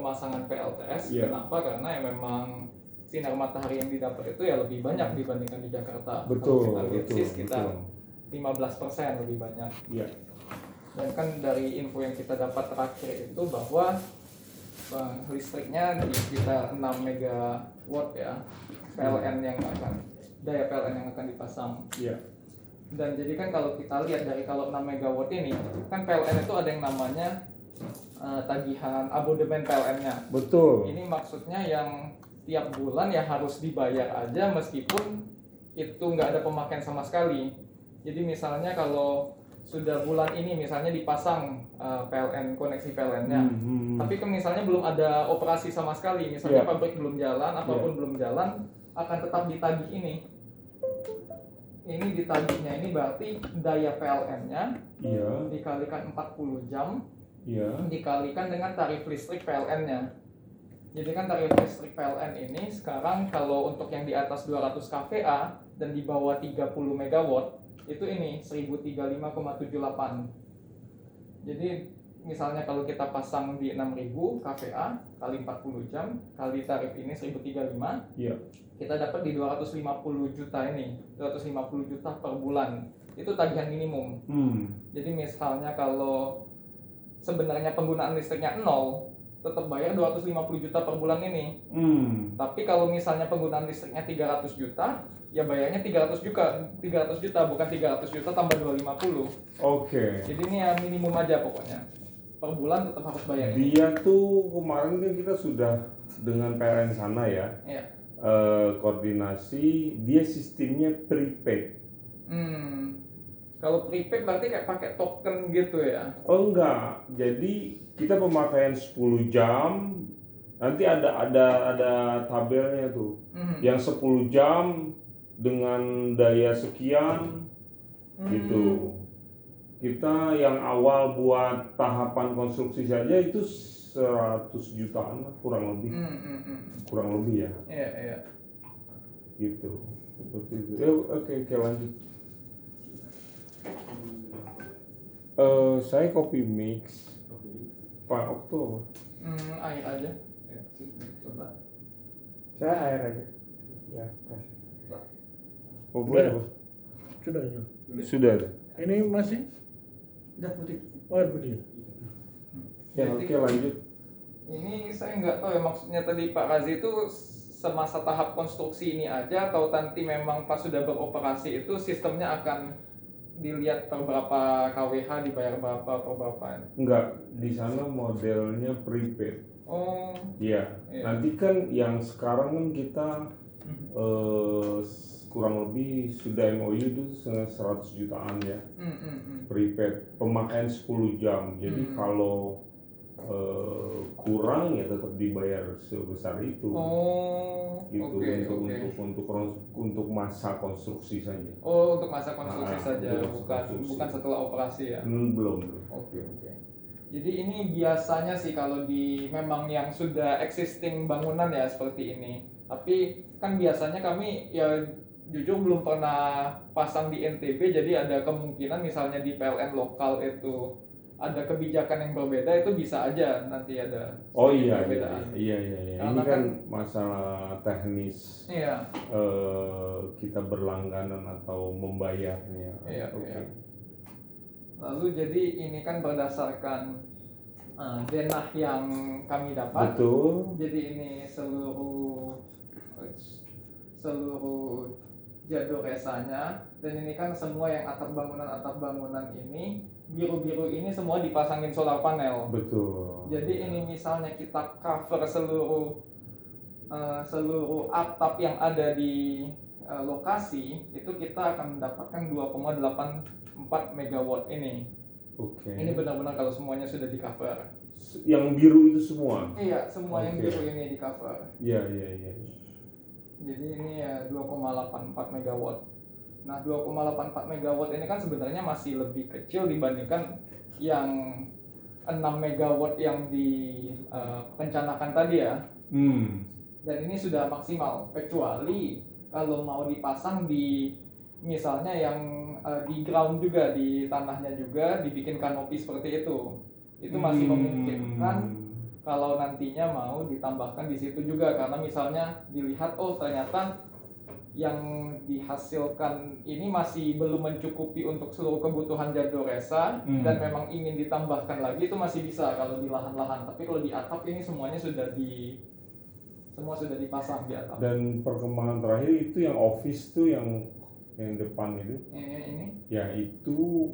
pemasangan PLTS. Iya. Kenapa? Karena ya memang sinar matahari yang didapat itu ya lebih banyak dibandingkan di Jakarta. Betul, Kalau kita lihat betul, sih sekitar betul. 15% lebih banyak. Iya. Dan kan dari info yang kita dapat terakhir itu bahwa listriknya di sekitar 6 megawatt ya, PLN yang akan daya PLN yang akan dipasang. Iya. Dan jadi kan kalau kita lihat dari kalau 6 megawatt ini kan PLN itu ada yang namanya tagihan abodemen PLN-nya. Betul. Ini maksudnya yang tiap bulan ya harus dibayar aja meskipun itu nggak ada pemakaian sama sekali. Jadi misalnya kalau sudah bulan ini misalnya dipasang PLN, koneksi PLN-nya, tapi kan misalnya belum ada operasi sama sekali, misalnya pabrik belum jalan, apapun belum jalan, akan tetap ditagih ini. Ini ditagihnya ini berarti daya PLN-nya dikalikan 40 jam, dikalikan dengan tarif listrik PLN-nya. Jadi kan tarif listrik PLN ini sekarang kalau untuk yang di atas 200 kVA dan di bawah 30 megawatt itu ini 1035,78. Jadi misalnya kalau kita pasang di 6000 kVA kali 40 jam kali tarif ini 1035, kita dapat di 250 juta ini, 250 juta per bulan. Itu tagihan minimum. Jadi misalnya kalau sebenarnya penggunaan listriknya 0, tetap bayar 250 juta per bulan ini. Tapi kalau misalnya penggunaan listriknya 300 juta, ya bayarnya 300 juta bukan 300 juta tambah 250. Oke. Jadi ini ya minimum aja pokoknya. Per bulan tetap harus bayar. Dia tuh kemarin kan kita sudah dengan PLN sana ya. Iya. Koordinasi, dia sistemnya prepaid. Kalau prepaid berarti kayak pakai token gitu ya? Oh enggak, jadi kita pemakaian 10 jam, nanti ada tabelnya tuh. Yang 10 jam dengan daya sekian gitu. Kita yang awal buat tahapan konstruksi saja itu 100 jutaan lah, kurang lebih. Kurang lebih ya. Iya. Gitu. Seperti itu. Oke, lanjut. Saya kopi mix. Pak Okto. Air aja. Saya air aja. Ya, kasih. Oh, boleh. Sudah. Sudah. Ini masih? Udah putih. Oh, putih. Ya, oke, lanjut. Ini saya nggak tahu ya maksudnya tadi Pak Razi itu semasa tahap konstruksi ini aja atau nanti memang pas sudah beroperasi itu sistemnya akan dilihat per berapa kWh dibayar berapa per berapa? Enggak, di sana modelnya prepaid. Oh. Iya. Nanti kan yang sekarang kan kita kurang lebih sudah MOU itu 100 jutaan ya. Prepaid, pemakaian 10 jam. Jadi kalau kurang ya tetap dibayar sebesar itu. Gitu. Untuk masa konstruksi saja. Oh, untuk masa konstruksi saja, bukan setelah operasi ya. Belum. Oke. Jadi ini biasanya sih kalau di memang yang sudah existing bangunan ya seperti ini. Tapi kan biasanya kami ya jujur belum pernah pasang di NTB, jadi ada kemungkinan misalnya di PLN lokal itu ada kebijakan yang berbeda, itu bisa aja nanti ada perbedaan. Iya. Ini kan masalah teknis. Iya. Kita berlangganan atau membayarnya. Iya. Lalu jadi ini kan berdasarkan denah yang kami dapat. Betul. Jadi ini seluruh jadoresanya, dan ini kan semua yang atap bangunan ini biru ini semua dipasangin solar panel. Betul. Jadi ini misalnya kita cover seluruh atap yang ada di lokasi, itu kita akan mendapatkan 2,84 megawatt ini. Oke. Ini benar-benar kalau semuanya sudah di cover. Yang biru itu semua? Iya, semua yang biru ini di cover. Iya. Jadi ini ya 2,84 megawatt. Nah, 2,84 megawatt ini kan sebenarnya masih lebih kecil dibandingkan yang 6 megawatt yang direncanakan tadi ya. Dan ini sudah maksimal, kecuali kalau mau dipasang di misalnya yang di ground juga, di tanahnya juga dibikin kanopi seperti itu masih memungkinkan. kalau nantinya mau ditambahkan di situ juga, karena misalnya dilihat oh ternyata yang dihasilkan ini masih belum mencukupi untuk seluruh kebutuhan Jadoresa dan memang ingin ditambahkan lagi, itu masih bisa kalau di lahan-lahan. Tapi kalau di atap ini semuanya semua sudah dipasang di atap. Dan perkembangan terakhir itu yang office tuh yang depan itu. Ini Ya itu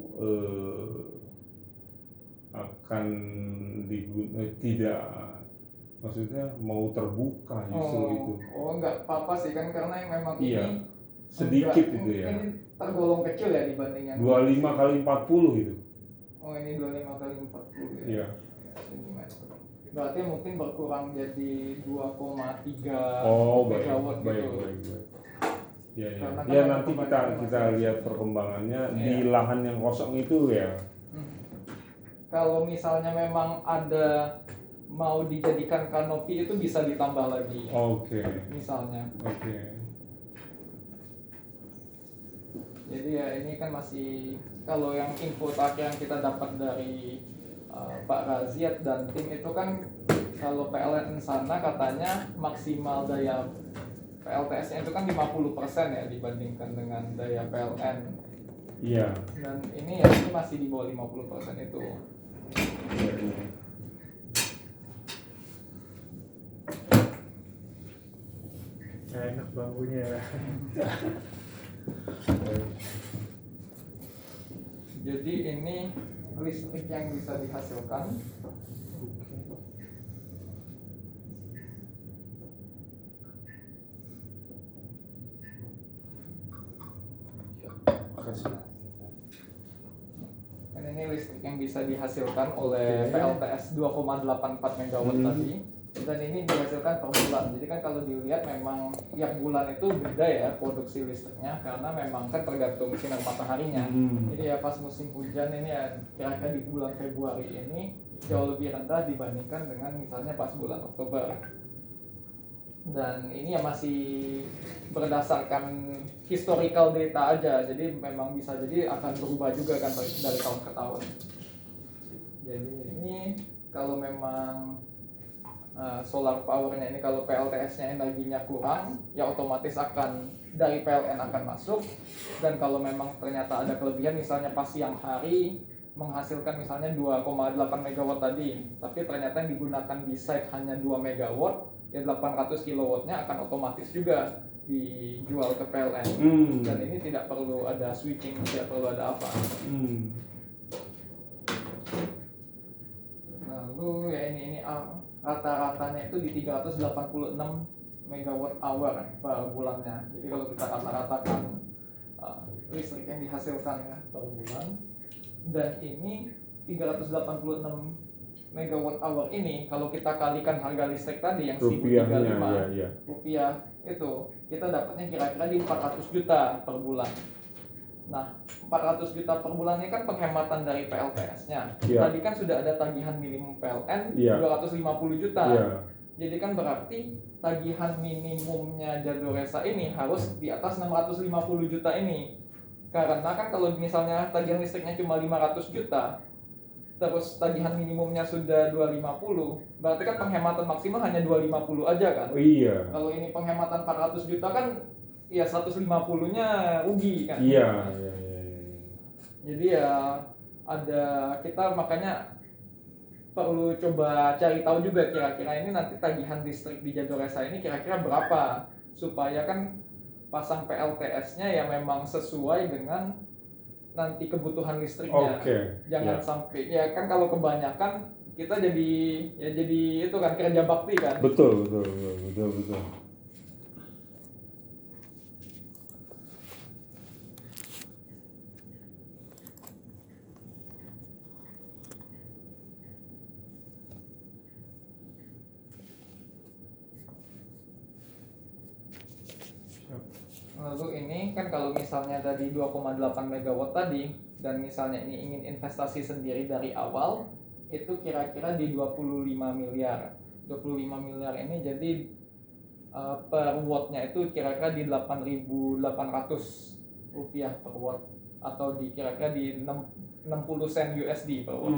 akan tidak, maksudnya mau terbuka justru itu. Nggak apa-apa sih kan, karena yang memang Iya, ini sedikit enggak, itu ya. ini tergolong kecil ya dibanding yang 25 kali 40 gitu. Oh ini 25 kali 40 ya. Iya. Sentimeter. Berarti mungkin berkurang jadi 2,3 Oh megawatt baik, gitu. baik. Ya, ya. Karena kan Ya ada nanti perbandingan kita masing-masing. lihat perkembangannya Iya. di lahan yang kosong itu ya. Kalau misalnya memang ada mau dijadikan kanopi, itu bisa ditambah lagi. Oke. Misalnya. Oke. Jadi ya ini kan masih, kalau yang info terakhir yang kita dapat dari Pak Raziat dan tim itu kan, kalau PLN sana katanya maksimal daya PLTS-nya itu kan 50% ya dibandingkan dengan daya PLN. Iya. Dan ini ya ini masih di bawah 50% itu. Enak bangkunya. Jadi ini listrik yang bisa dihasilkan. Makasih. Dan ini listrik yang bisa dihasilkan oleh PLTS 2,84 megawatt tadi. Dan ini dihasilkan per bulan. Jadi kan kalau dilihat memang tiap bulan itu beda ya produksi listriknya, karena memang kan tergantung sinar mataharinya. Jadi ya pas musim hujan ini ya kira-kira di bulan Februari ini jauh lebih rendah dibandingkan dengan misalnya pas bulan Oktober. Dan ini ya masih berdasarkan historical data aja, jadi memang bisa jadi akan berubah juga kan dari tahun ke tahun. Jadi ini kalau memang solar powernya ini, kalau PLTS-nya energinya kurang, ya otomatis akan dari PLN akan masuk. Dan kalau memang ternyata ada kelebihan, misalnya pas siang hari menghasilkan misalnya 2,8 megawatt tadi, tapi ternyata yang digunakan di site hanya 2 megawatt, ya 800 kilowattnya akan otomatis juga dijual ke PLN. Dan ini tidak perlu ada switching, tidak perlu ada apa. Lalu ya ini rata-ratanya itu di 386 megawatt hour per bulannya. Jadi kalau kita rata-ratakan listrik yang dihasilkan ya, per bulan, dan ini 386 megawatt hour ini kalau kita kalikan harga listrik tadi yang 1.035 rupiah, itu kita dapatnya kira-kira di 400 juta per bulan. Nah, 400 juta per bulan ini kan penghematan dari PLTS-nya. Tadi kan sudah ada tagihan minimum PLN 250 juta. Jadi kan berarti tagihan minimumnya Jadoresa ini harus di atas 650 juta ini. Karena kan kalau misalnya tagihan listriknya cuma 500 juta, terus tagihan minimumnya sudah 250, berarti kan penghematan maksimal hanya 250 aja kan? Iya. Kalau ini penghematan 400 juta kan ya 150-nya rugi kan? Iya. Jadi ya ada, kita makanya perlu coba cari tahu juga kira-kira ini nanti tagihan listrik di Jadoresa ini kira-kira berapa, supaya kan pasang PLTS-nya ya memang sesuai dengan nanti kebutuhan listriknya. Jangan sampai ya kan kalau kebanyakan kita jadi itu kan kerja bakti kan. Betul. Lalu ini kan kalau misalnya dari 2,8 megawatt tadi, dan misalnya ini ingin investasi sendiri dari awal, itu kira-kira di 25 miliar. 25 miliar ini jadi per wattnya itu kira-kira di 8.800 rupiah per watt, atau di kira-kira di 60 sen USD per watt.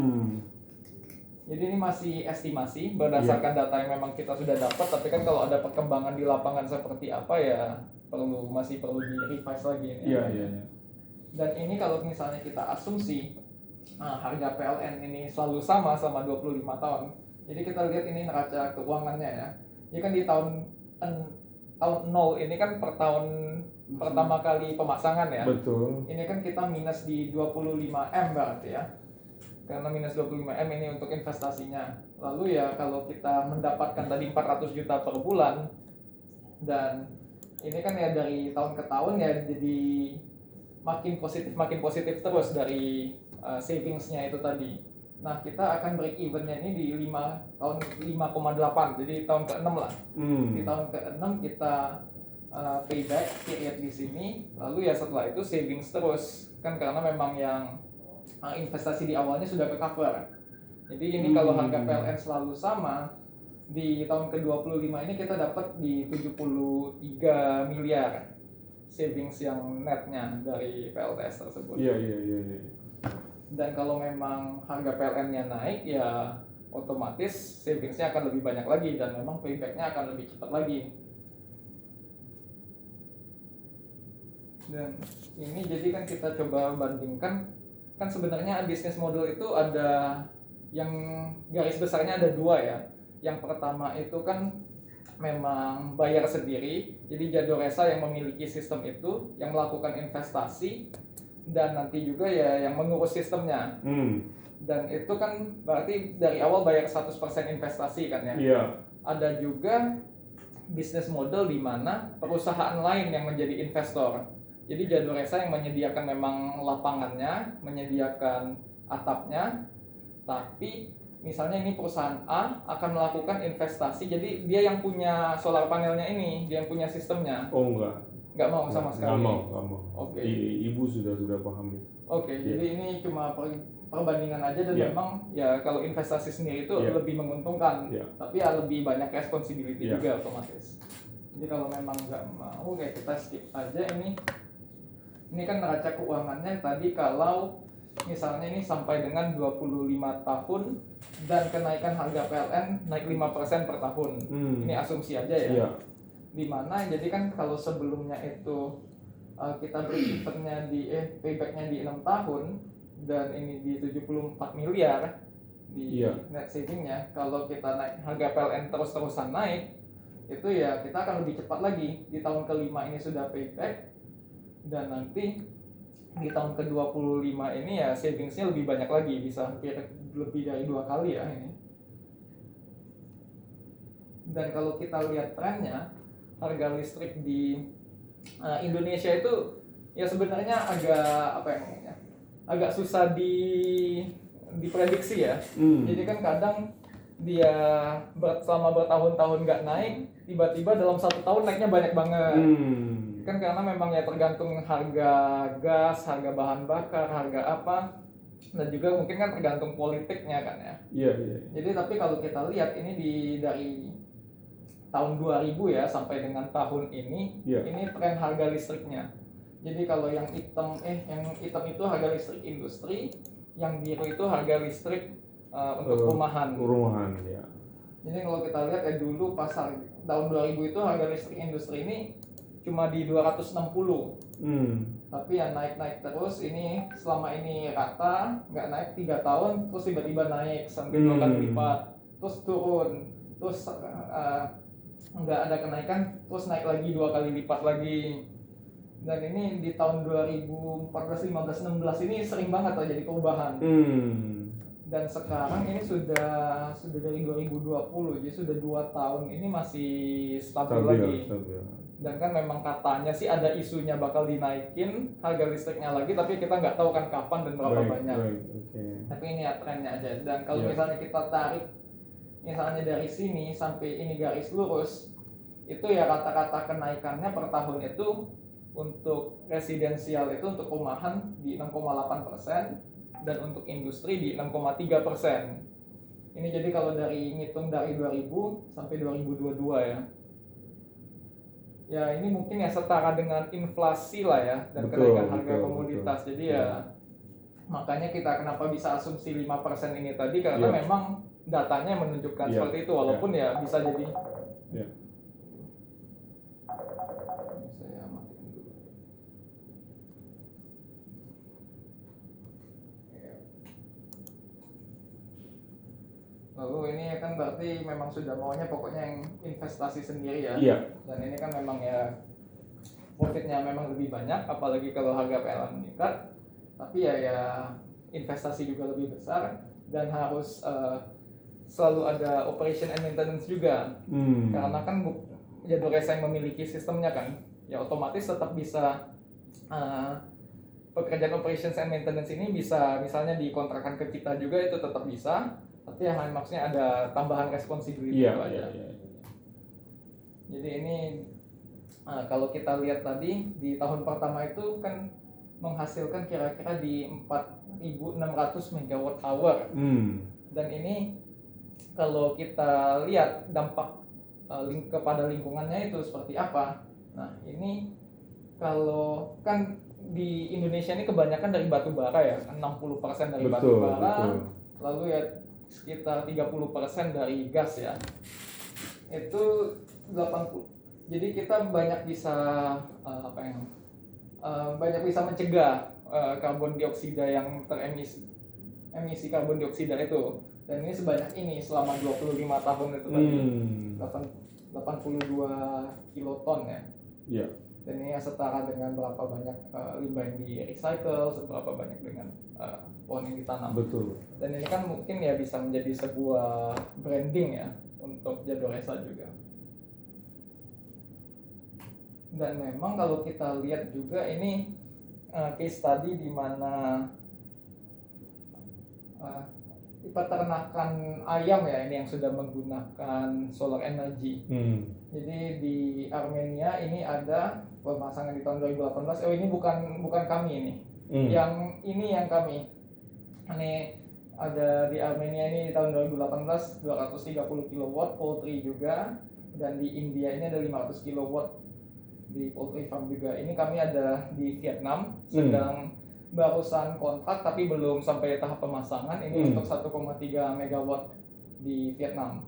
Jadi ini masih estimasi berdasarkan data yang memang kita sudah dapat, tapi kan kalau ada perkembangan di lapangan seperti apa ya masih perlu di-revise lagi ini. Iya. Dan ini kalau misalnya kita asumsi harga PLN ini selalu sama selama 25 tahun. Jadi kita lihat ini neraca keuangannya ya. Jadi kan di tahun 0 ini kan per tahun pertama kali pemasangan ya. Betul. Ini kan kita minus di 25M berarti ya. Karena minus 25M ini untuk investasinya. Lalu ya kalau kita mendapatkan tadi 400 juta per bulan, dan ini kan ya dari tahun ke tahun ya jadi makin positif terus dari savingsnya itu tadi. Nah kita akan break evennya ini di 5,8, jadi tahun ke-6 lah. Di tahun ke-6 kita payback period di sini, lalu ya setelah itu savings terus kan, karena memang yang investasi di awalnya sudah ke cover. Jadi ini kalau harga PLN selalu sama, di tahun ke-25 ini kita dapat di 73 miliar savings yang netnya dari PLTS tersebut. Iya. Dan kalau memang harga PLN-nya naik ya otomatis savingsnya akan lebih banyak lagi dan memang payback-nya akan lebih cepat lagi. Dan ini jadi kan kita coba bandingkan, kan sebenarnya bisnis model itu ada yang garis besarnya ada dua ya. Yang pertama itu kan memang bayar sendiri, jadi Jadoresa yang memiliki sistem itu, yang melakukan investasi, dan nanti juga ya yang mengurus sistemnya. Dan itu kan berarti dari awal bayar 100% investasi kan ya. Iya. Ada juga bisnis model di mana perusahaan lain yang menjadi investor. Jadi Jadoresa yang menyediakan memang lapangannya, menyediakan atapnya, tapi misalnya ini perusahaan A akan melakukan investasi, jadi dia yang punya solar panelnya ini, dia yang punya sistemnya. Oh enggak. Nggak mau sama sekali. Nggak mau. Oke. Ibu sudah paham itu. Oke, jadi ini cuma perbandingan aja, dan memang ya kalau investasi sendiri itu lebih menguntungkan, tapi ya lebih banyak responsibility juga otomatis. Jadi kalau memang nggak mau ya kita skip aja ini. Ini kan neraca keuangannya tadi kalau misalnya ini sampai dengan 25 tahun dan kenaikan harga PLN naik 5% per tahun. Ini asumsi aja ya. Dimana jadi kan kalau sebelumnya itu kita break-evennya di paybacknya di 6 tahun dan ini di 74 miliar di net savingnya. Kalau kita naik harga PLN terus-terusan naik, itu ya kita akan lebih cepat lagi. Di tahun ke-5 ini sudah payback, dan nanti di tahun ke-25 ini ya savingsnya lebih banyak lagi, bisa hampir lebih dari 2 kali ya ini. Dan kalau kita lihat trennya, harga listrik di Indonesia itu ya sebenarnya agak susah diprediksi ya. Jadi kan kadang dia selama bertahun-tahun nggak naik, tiba-tiba dalam 1 tahun naiknya banyak banget. Kan karena memang ya tergantung harga gas, harga bahan bakar, harga apa, dan juga mungkin kan tergantung politiknya kan ya. Iya. Jadi tapi kalau kita lihat ini dari tahun 2000 ya sampai dengan tahun ini, ini tren harga listriknya. Jadi kalau yang hitam itu harga listrik industri, yang biru itu harga listrik untuk rumahan. Ya. Jadi kalau kita lihat dulu pas tahun 2000 itu harga listrik industri ini cuma di 260. Tapi ya naik terus, ini selama ini rata, nggak naik 3 tahun, terus tiba-tiba naik sampai 2 kali lipat, terus turun, terus nggak ada kenaikan, terus naik lagi 2 kali lipat lagi. Dan ini di tahun 2014, 15, 16 ini sering banget terjadi perubahan. Dan sekarang ini sudah dari 2020, jadi sudah 2 tahun ini masih stabil lagi. Dan kan memang katanya sih ada isunya bakal dinaikin harga listriknya lagi, tapi kita nggak tahu kan kapan dan berapa banyak. Tapi ini ya trennya aja. Dan kalau misalnya kita tarik misalnya dari sini sampai ini garis lurus, itu ya rata-rata kenaikannya per tahun itu untuk residensial itu untuk rumahan di 6,8% dan untuk industri di 6,3%. Ini jadi kalau dari ngitung dari 2000 sampai 2022 ya. Ya ini mungkin ya setara dengan inflasi lah ya, dan kenaikan harga komoditas. Jadi ya makanya kita kenapa bisa asumsi 5% ini tadi, karena memang datanya menunjukkan Iya, seperti itu, walaupun ya bisa jadi. Iya. Ini saya matiin dulu. Ya. Lalu ini kan berarti memang sudah maunya pokoknya yang investasi sendiri ya. Iya. Dan ini kan memang ya profitnya memang lebih banyak, apalagi kalau harga PLN meningkat. Tapi ya investasi juga lebih besar dan harus selalu ada operation and maintenance juga. Karena kan jadwal resa yang memiliki sistemnya kan, ya otomatis tetap bisa pekerjaan operations and maintenance ini bisa misalnya dikontrakkan ke kita juga, itu tetap bisa. Tapi yang maksudnya ada tambahan responsibility Iya, itu aja. iya. Jadi ini kalau kita lihat tadi di tahun pertama itu kan menghasilkan kira-kira di 4.600 megawatt hour. Dan ini kalau kita lihat dampak kepada lingkungannya itu seperti apa. Nah ini kalau kan di Indonesia ini kebanyakan dari batu bara ya, 60% dari batu bara, lalu ya sekitar 30% dari gas ya. Itu 80. Jadi kita banyak bisa banyak bisa mencegah karbon dioksida yang emisi karbon dioksida itu. Dan ini sebanyak ini selama 25 tahun itu tadi 82 kiloton ya. Iya. Dan ini setara dengan berapa banyak limbah yang di recycle, seberapa banyak dengan pohon yang ditanam. Betul. Dan ini kan mungkin ya bisa menjadi sebuah branding ya untuk Jadoresa juga. Dan memang kalau kita lihat juga ini case study di mana peternakan ayam ya ini yang sudah menggunakan solar energy. Jadi di Armenia ini ada pemasangan di tahun 2018. Oh ini bukan kami ini. Yang ini yang kami. Ini ada di Armenia ini di tahun 2018 230 kW poultry juga, dan di India ini ada 500 kW di poultry farm juga. Ini kami ada di Vietnam sedang barusan kontrak tapi belum sampai tahap pemasangan. Ini untuk 1,3 megawatt di Vietnam.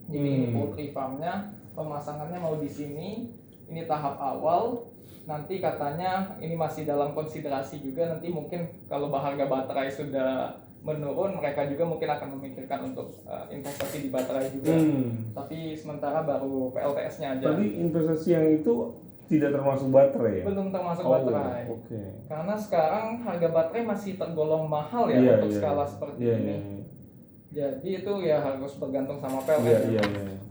Jadi ini poultry farmnya, pemasangannya mau di sini. Ini tahap awal. Nanti katanya ini masih dalam konsiderasi juga. Nanti mungkin kalau harga baterai sudah menurun, mereka juga mungkin akan memikirkan untuk investasi di baterai juga. Tapi sementara baru PLTS-nya aja. Tadi investasi yang itu tidak termasuk baterai ya? Belum termasuk baterai. Karena sekarang harga baterai masih tergolong mahal ya untuk skala seperti ini. Jadi itu ya harus bergantung sama PLN.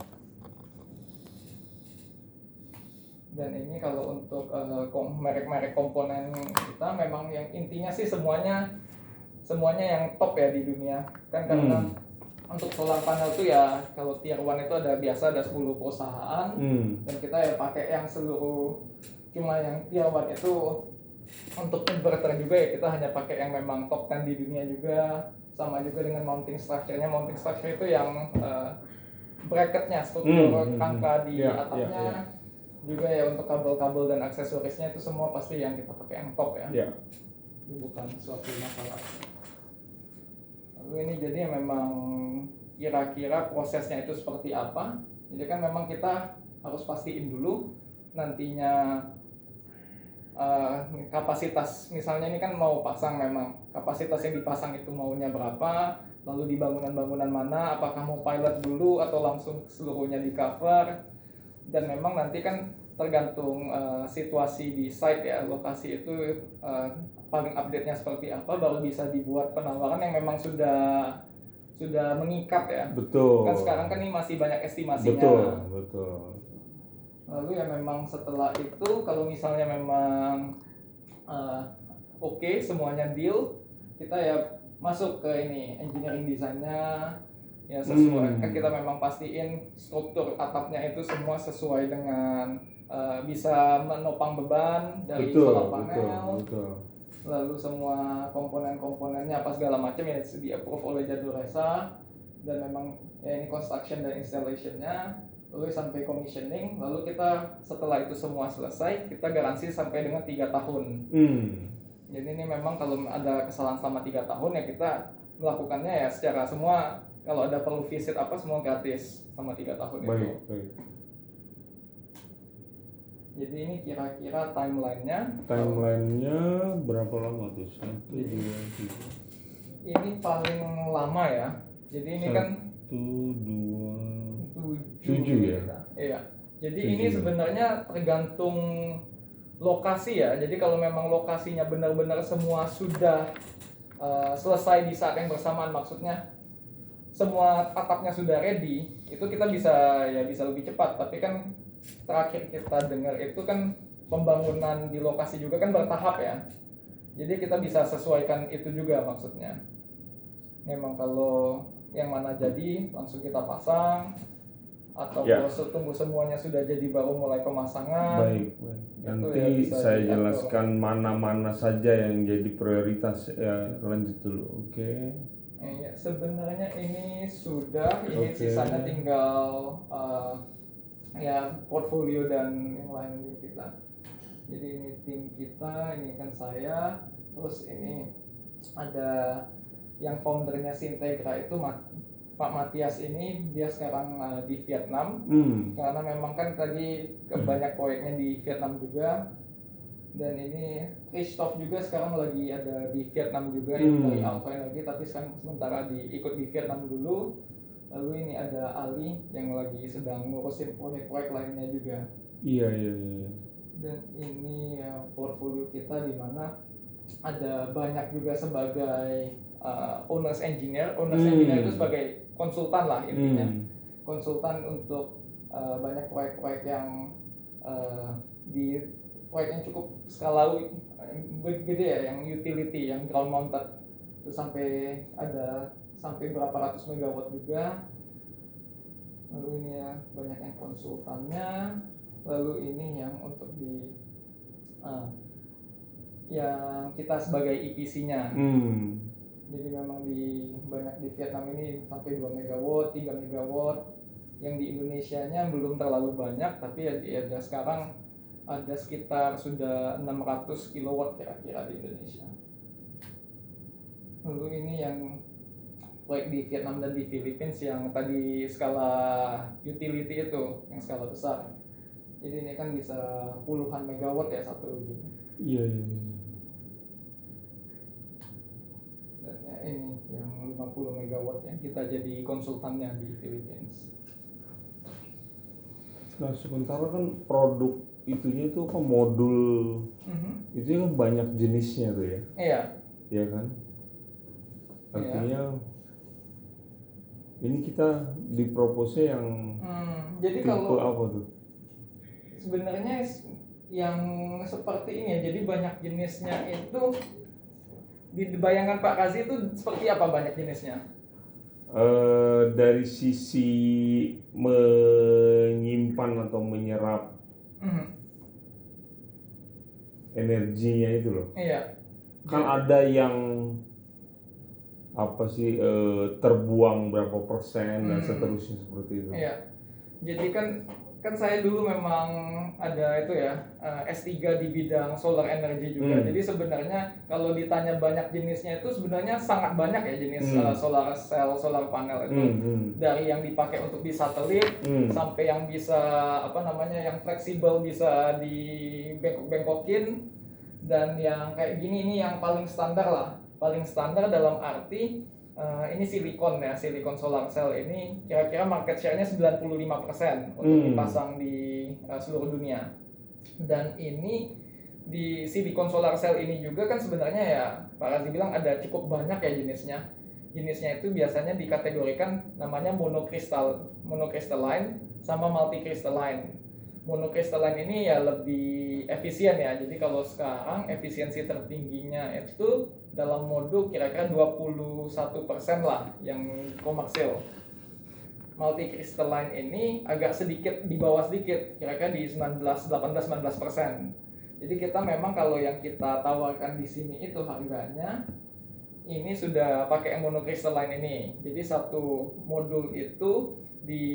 Dan ini kalau untuk merek-merek komponen kita memang yang intinya sih semuanya yang top ya di dunia. Kan karena untuk solar panel itu ya kalau tier 1 itu ada 10 perusahaan. Dan kita ya pakai yang seluruh, cuma yang tier 1 itu untuk inverter juga ya kita hanya pakai yang memang top 10 di dunia juga. Sama juga dengan mounting structure-nya. Mounting structure itu yang bracketnya, struktur rangka di atapnya. Juga ya untuk kabel-kabel dan aksesorisnya itu semua pasti yang kita pakai yang top ya. Itu bukan suatu masalah. Lalu ini jadi memang kira-kira prosesnya itu seperti apa. Jadi kan memang kita harus pastiin dulu nantinya kapasitas, misalnya ini kan mau pasang, memang kapasitas yang dipasang itu maunya berapa, lalu di bangunan-bangunan mana, apakah mau pilot dulu atau langsung seluruhnya di cover. Dan memang nanti kan tergantung situasi di site ya, lokasi itu paling update-nya seperti apa, baru bisa dibuat penawaran yang memang sudah mengikat ya. Betul. Kan sekarang kan ini masih banyak estimasinya. Betul. Lalu ya memang setelah itu kalau misalnya memang oke, semuanya deal, kita ya masuk ke ini engineering desainnya ya sesuai. Kan kita memang pastiin struktur atapnya itu semua sesuai dengan bisa menopang beban dari solar panel. Betul. Lalu semua komponen-komponennya apa segala macam ya di-approve oleh Jadoresa. Dan memang ya ini construction dan installation-nya, lalu sampai commissioning. Lalu kita setelah itu semua selesai, kita garansi sampai dengan 3 tahun. Jadi ini memang kalau ada kesalahan selama 3 tahun ya kita melakukannya ya secara semua kalau ada perlu visit apa semua gratis sama 3 tahun itu. Baik. Jadi ini kira-kira timelinenya. Timelinenya berapa lama tuh? 1, 2, 3. Ini paling lama ya. Jadi ini kan 1, 2, 7 ya? Iya. Jadi 7. ini sebenarnya tergantung lokasi ya. Jadi kalau memang lokasinya benar-benar semua sudah selesai di saat yang bersamaan, maksudnya semua atapnya sudah ready, itu kita bisa lebih cepat. Tapi kan terakhir kita dengar itu kan pembangunan di lokasi juga kan bertahap ya. Jadi kita bisa sesuaikan itu juga maksudnya. Memang kalau yang mana jadi langsung kita pasang, atau Ya. kalau tunggu semuanya sudah jadi baru mulai pemasangan. Baik. Itu Nanti ya bisa saya diatur. jelaskan mana-mana saja yang jadi prioritas. Ya, lanjut dulu. Oke. Ya, sebenarnya ini sudah, ini Oke. sisanya tinggal ya portfolio dan yang lain kita. Jadi ini tim kita, ini kan saya, terus ini ada yang foundernya Sintegra itu Pak Matias ini, dia sekarang di Vietnam. Karena memang kan tadi banyak proyeknya di Vietnam juga. Dan ini Christoph juga sekarang lagi ada di Vietnam juga, ini dari Alpha Energy, tapi sementara ikut di Vietnam dulu. Lalu ini ada Ali yang lagi sedang ngurusin proyek-proyek lainnya juga. Iya. Dan ini portfolio kita di mana ada banyak juga sebagai owner's engineer. Owner's engineer itu sebagai konsultan lah intinya. Konsultan untuk banyak proyek-proyek yang di proyek yang cukup skala gede ya, yang utility, yang ground mounted itu sampai berapa ratus megawatt juga. Lalu ini ya banyak yang konsultannya. Lalu ini yang untuk yang kita sebagai EPC-nya. Jadi memang banyak di Vietnam ini sampai 2 megawatt, 3 megawatt. Yang di Indonesianya belum terlalu banyak, tapi ada sekarang ada sekitar sudah 600 kilowatt kira-kira di Indonesia. Lalu ini yang proyek di Vietnam dan di Philippines yang tadi skala utility itu, yang skala besar. Jadi ini kan bisa puluhan megawatt ya satu gini. Iya. Dan ya ini yang 50 megawatt yang kita jadi konsultannya di Philippines. Nah, sementara kan produk itunya itu kan modul, itu kan banyak jenisnya tuh ya. Iya kan? Artinya ini kita dipropose yang jadi tipe kalau apa tuh? sebenarnya yang seperti ini ya, jadi banyak jenisnya itu di bayangan Pak Kazi itu seperti apa banyak jenisnya? Dari sisi menyimpan atau menyerap energinya itu loh. Iya. Kan ada yang apa sih terbuang berapa persen dan seterusnya seperti itu. Iya. Jadi kan saya dulu memang ada itu ya S3 di bidang solar energy juga. Jadi sebenarnya kalau ditanya banyak jenisnya itu sebenarnya sangat banyak ya jenis solar cell, solar panel itu. Dari yang dipakai untuk di satelit sampai yang bisa yang fleksibel bisa dibengkok-bengkokin, dan yang kayak gini ini yang paling standar lah. Paling standar dalam arti ini silikon solar cell ini kira-kira market share-nya 95% untuk dipasang di seluruh dunia. Dan ini di silikon solar cell ini juga kan sebenarnya ya Pak Razi bilang ada cukup banyak ya jenisnya. Jenisnya itu biasanya dikategorikan namanya monocrystalline sama multicrystalline. Monocrystalline ini ya lebih efisien ya. Jadi kalau sekarang efisiensi tertingginya itu dalam modul kira-kira 21% lah yang komersil. Multicrystalline ini agak sedikit di bawah sedikit, kira-kira di 18-19%. Jadi kita memang kalau yang kita tawarkan di sini itu harganya ini sudah pakai monocrystalline ini. Jadi satu modul itu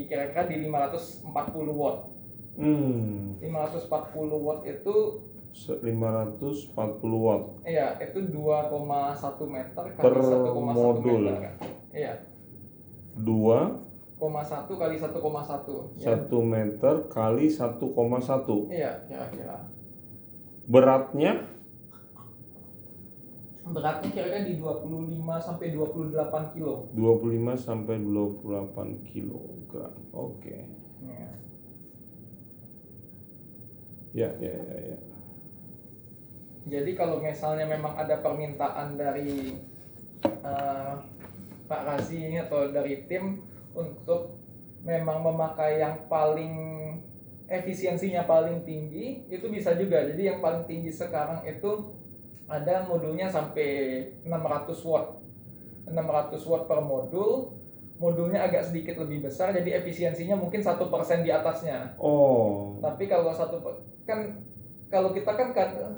kira-kira di 540 watt. 540 watt itu 540 watt. Iya, itu 2,1 meter kali Per 1,1 modul. meter. Iya. 1,1 kali 1,1 ya. 1 meter kali 1,1. Iya, kira-kira. Beratnya Kira-kira di 25 sampai 28 kilo. 25 sampai 28 kilogram. Oke. Ya. Jadi kalau misalnya memang ada permintaan dari Pak Razi atau dari tim untuk memang memakai yang paling efisiensinya paling tinggi, itu bisa juga. Jadi yang paling tinggi sekarang itu ada modulnya sampai 600 watt. 600 watt per modul. Modulnya agak sedikit lebih besar, jadi efisiensinya mungkin 1% di atasnya. Oh. Tapi kalau kalau kita kan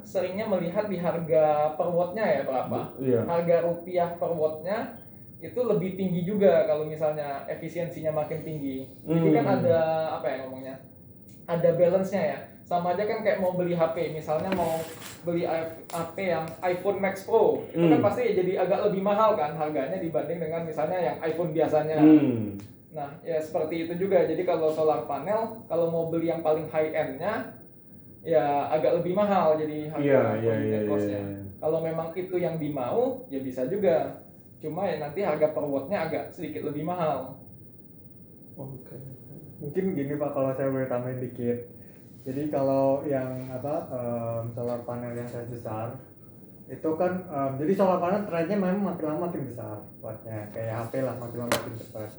seringnya melihat di harga per wattnya ya berapa. Iya. Harga rupiah per wattnya itu lebih tinggi juga kalau misalnya efisiensinya makin tinggi. Jadi kan ada apa ya ngomongnya? Ada balance-nya ya. Sama aja kan kayak mau beli HP, misalnya mau beli HP yang iPhone Max Pro, itu kan pasti jadi agak lebih mahal kan harganya dibanding dengan misalnya yang iPhone biasanya. Nah, ya seperti itu juga. Jadi kalau solar panel, kalau mau beli yang paling high end-nya, ya agak lebih mahal jadi harga cost-nya. Kalau memang itu yang dimau, ya bisa juga. Cuma ya nanti harga per watt-nya agak sedikit lebih mahal. Oke. Mungkin gini Pak, kalau saya boleh tambahin dikit. Jadi kalau yang solar panel yang size besar itu kan jadi solar panel trennya memang makin lama makin besar wattnya, kayak HP lah, makin lama makin cepat.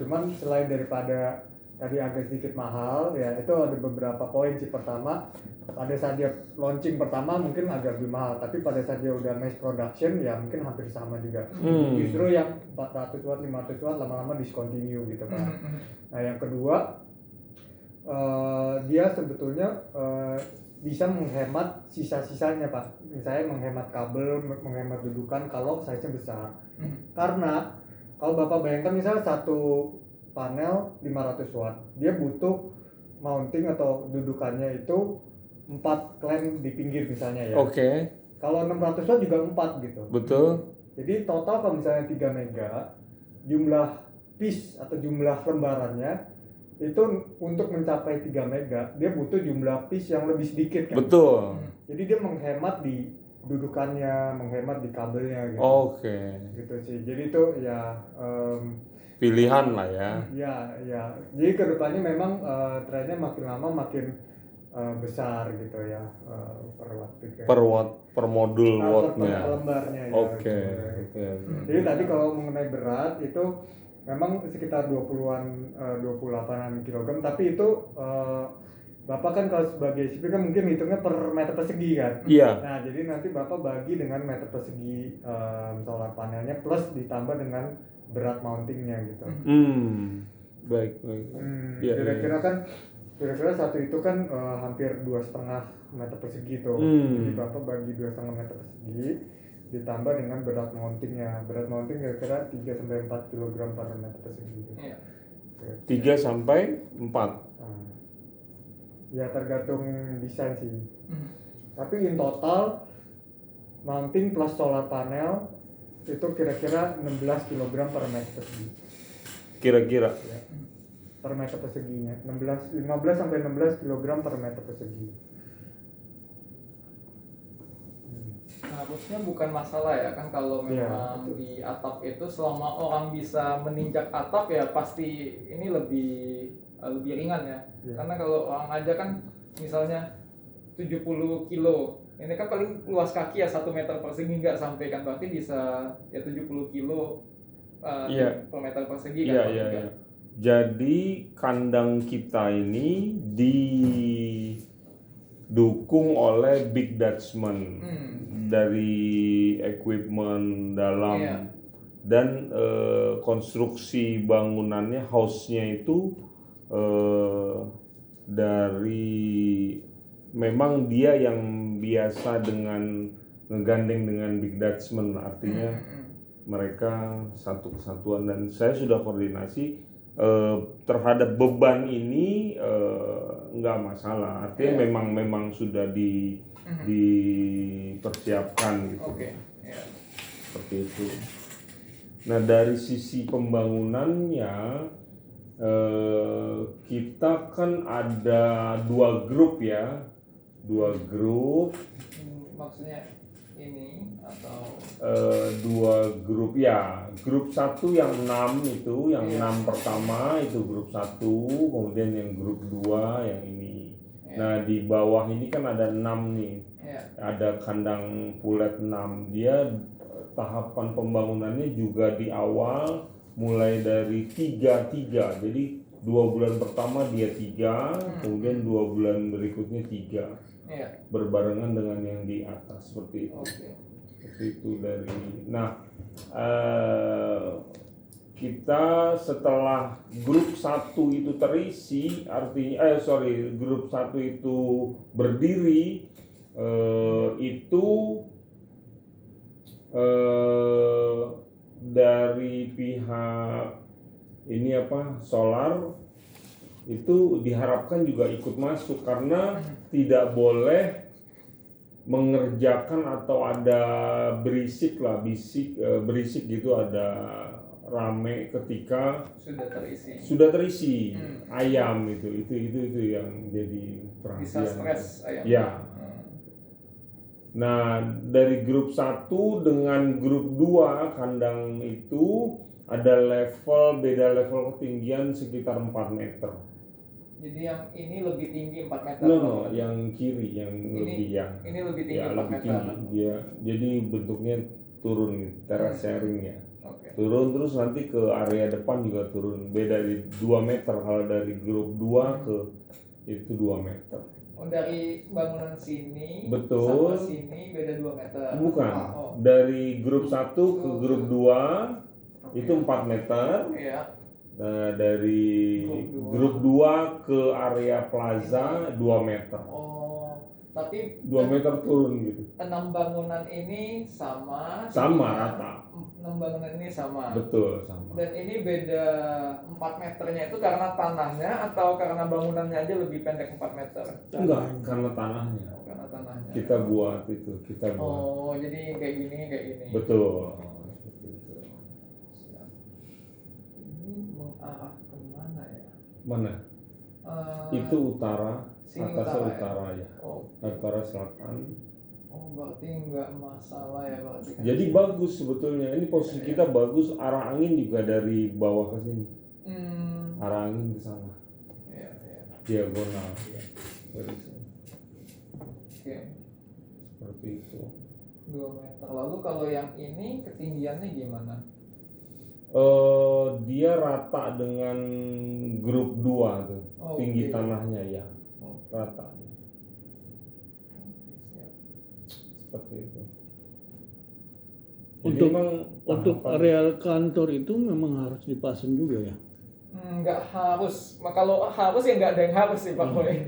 Cuman selain daripada tadi agak sedikit mahal ya, itu ada beberapa poin sih. Pertama, pada saat dia launching pertama mungkin agak lebih mahal, tapi pada saat dia udah mass production ya mungkin hampir sama juga. Justru yang 400 watt 500 watt lama-lama discontinue gitu kan. Nah yang kedua, dia sebetulnya bisa menghemat sisa-sisanya Pak. Misalnya menghemat kabel, menghemat dudukan kalau size-nya besar. Karena kalau Bapak bayangkan misalnya satu panel 500 watt, dia butuh mounting atau dudukannya itu 4 klem di pinggir misalnya ya. Oke. Kalau 600 watt juga 4 gitu. Betul. Jadi total kalau misalnya 3 mega, jumlah piece atau jumlah lembarannya itu untuk mencapai 3 mega, dia butuh jumlah piece yang lebih sedikit kan. Betul. Jadi dia menghemat di dudukannya, menghemat di kabelnya gitu. Oke. Gitu sih. Jadi itu ya pilihan lah ya. Ya. Jadi kedepannya memang trennya makin lama makin besar gitu ya, per watt. Per modul wattnya. Per lembarnya ya. Oke. Jadi tadi kalau mengenai berat itu memang sekitar 28-an kilogram, tapi itu Bapak kan kalau sebagai sipir kan mungkin hitungnya per meter persegi kan. Iya. Nah jadi nanti Bapak bagi dengan meter persegi solar panelnya plus ditambah dengan berat mountingnya gitu. Baik. Kira-kira satu itu kan hampir 2,5 meter persegi tuh. Jadi Bapak bagi 2,5 meter persegi ditambah dengan berat mountingnya. Berat mounting kira-kira 3-4 kg per meter persegi. Iya. 3 sampai 4. Ya tergantung desain sih. Tapi in total mounting plus solar panel itu kira-kira 16 kg per meter persegi. Kira-kira. Ya. Per meter perseginya 15 sampai 16 kg per meter persegi. Harusnya bukan masalah ya kan kalau memang di atap itu selama orang bisa menginjak atap ya pasti ini lebih ringan ya. Karena kalau orang aja kan misalnya 70 kilo, ini kan paling luas kaki ya 1 meter persegi nggak sampai kan, berarti bisa ya 70 kilo per meter persegi kan. Iya. Jadi kandang kita ini didukung oleh Big Dutchman dari equipment dalam dan konstruksi bangunannya, house-nya itu dari memang dia yang biasa dengan ngegandeng dengan Big Dutchman, artinya mereka satu kesatuan, dan saya sudah koordinasi terhadap beban ini nggak masalah, artinya memang sudah dipersiapkan gitu. Oke. Seperti itu. Nah, dari sisi pembangunannya kita kan ada 2 grup ya, 2 grup. Maksudnya ini atau 2 grup ya. Grup 1 yang 6 itu, yang 6 pertama itu grup 1, kemudian yang grup 2 yang ini. Nah, di bawah ini kan ada 6 nih. Ada kandang pulet 6. Dia tahapan pembangunannya juga di awal mulai dari 3. Jadi 2 bulan pertama dia 3, kemudian 2 bulan berikutnya 3. Berbarengan dengan yang di atas seperti itu. Seperti itu dari. Nah, kita setelah grup 1 itu terisi, artinya grup 1 itu berdiri, itu dari pihak ini solar itu diharapkan juga ikut masuk karena tidak boleh mengerjakan atau ada berisik gitu, ada rame ketika sudah terisi ayam itu yang jadi perhatian. Bisa stres ayam. Ya. Nah, dari grup 1 dengan grup 2 kandang itu ada beda level ketinggian sekitar 4 meter. Jadi yang ini lebih tinggi 4 meter. No, yang kiri yang lebih Ini lebih tinggi ya, 4 lebih meter. tinggi. Dia jadi bentuknya turun terrace sharing ya. Turun terus nanti ke area depan juga turun. Beda di 2 meter kalau dari grup 2 ke itu 2 meter. Oh, dari bangunan sini Betul. sama sini beda 2 meter. Bukan. Dari grup 1 ke grup 2 itu 4 meter. Iya. Nah, dari grup 2 ke area plaza 2 meter. Oh, tapi 2 meter turun gitu. 6 bangunan ini sama rata. 6 bangunan ini sama. Betul, sama. Dan ini beda 4 meternya itu karena tanahnya atau karena bangunannya aja lebih pendek 4 meter? Enggak, karena tanahnya. Karena tanahnya. Kita buat. Oh, jadi kayak gini. Betul. Ini mengarah kemana ya? Mana? Itu utara, atasnya utara ya. Utara selatan. Oh, berarti nggak masalah ya berarti. Jadi bagus sebetulnya. Ini posisi kita bagus, arah angin juga dari bawah ke sini. Arah angin ke sana. Iya. Diagonal. Oke. Seperti itu. 2 meter. Lalu kalau yang ini ketinggiannya gimana? Dia rata dengan grup 2 tuh. Tinggi tanahnya ya. Rata. Seperti itu. Untuk areal kantor itu memang harus dipasang juga ya? Nggak harus. Kalau harus ya nggak ada yang harus sih Pak Boy.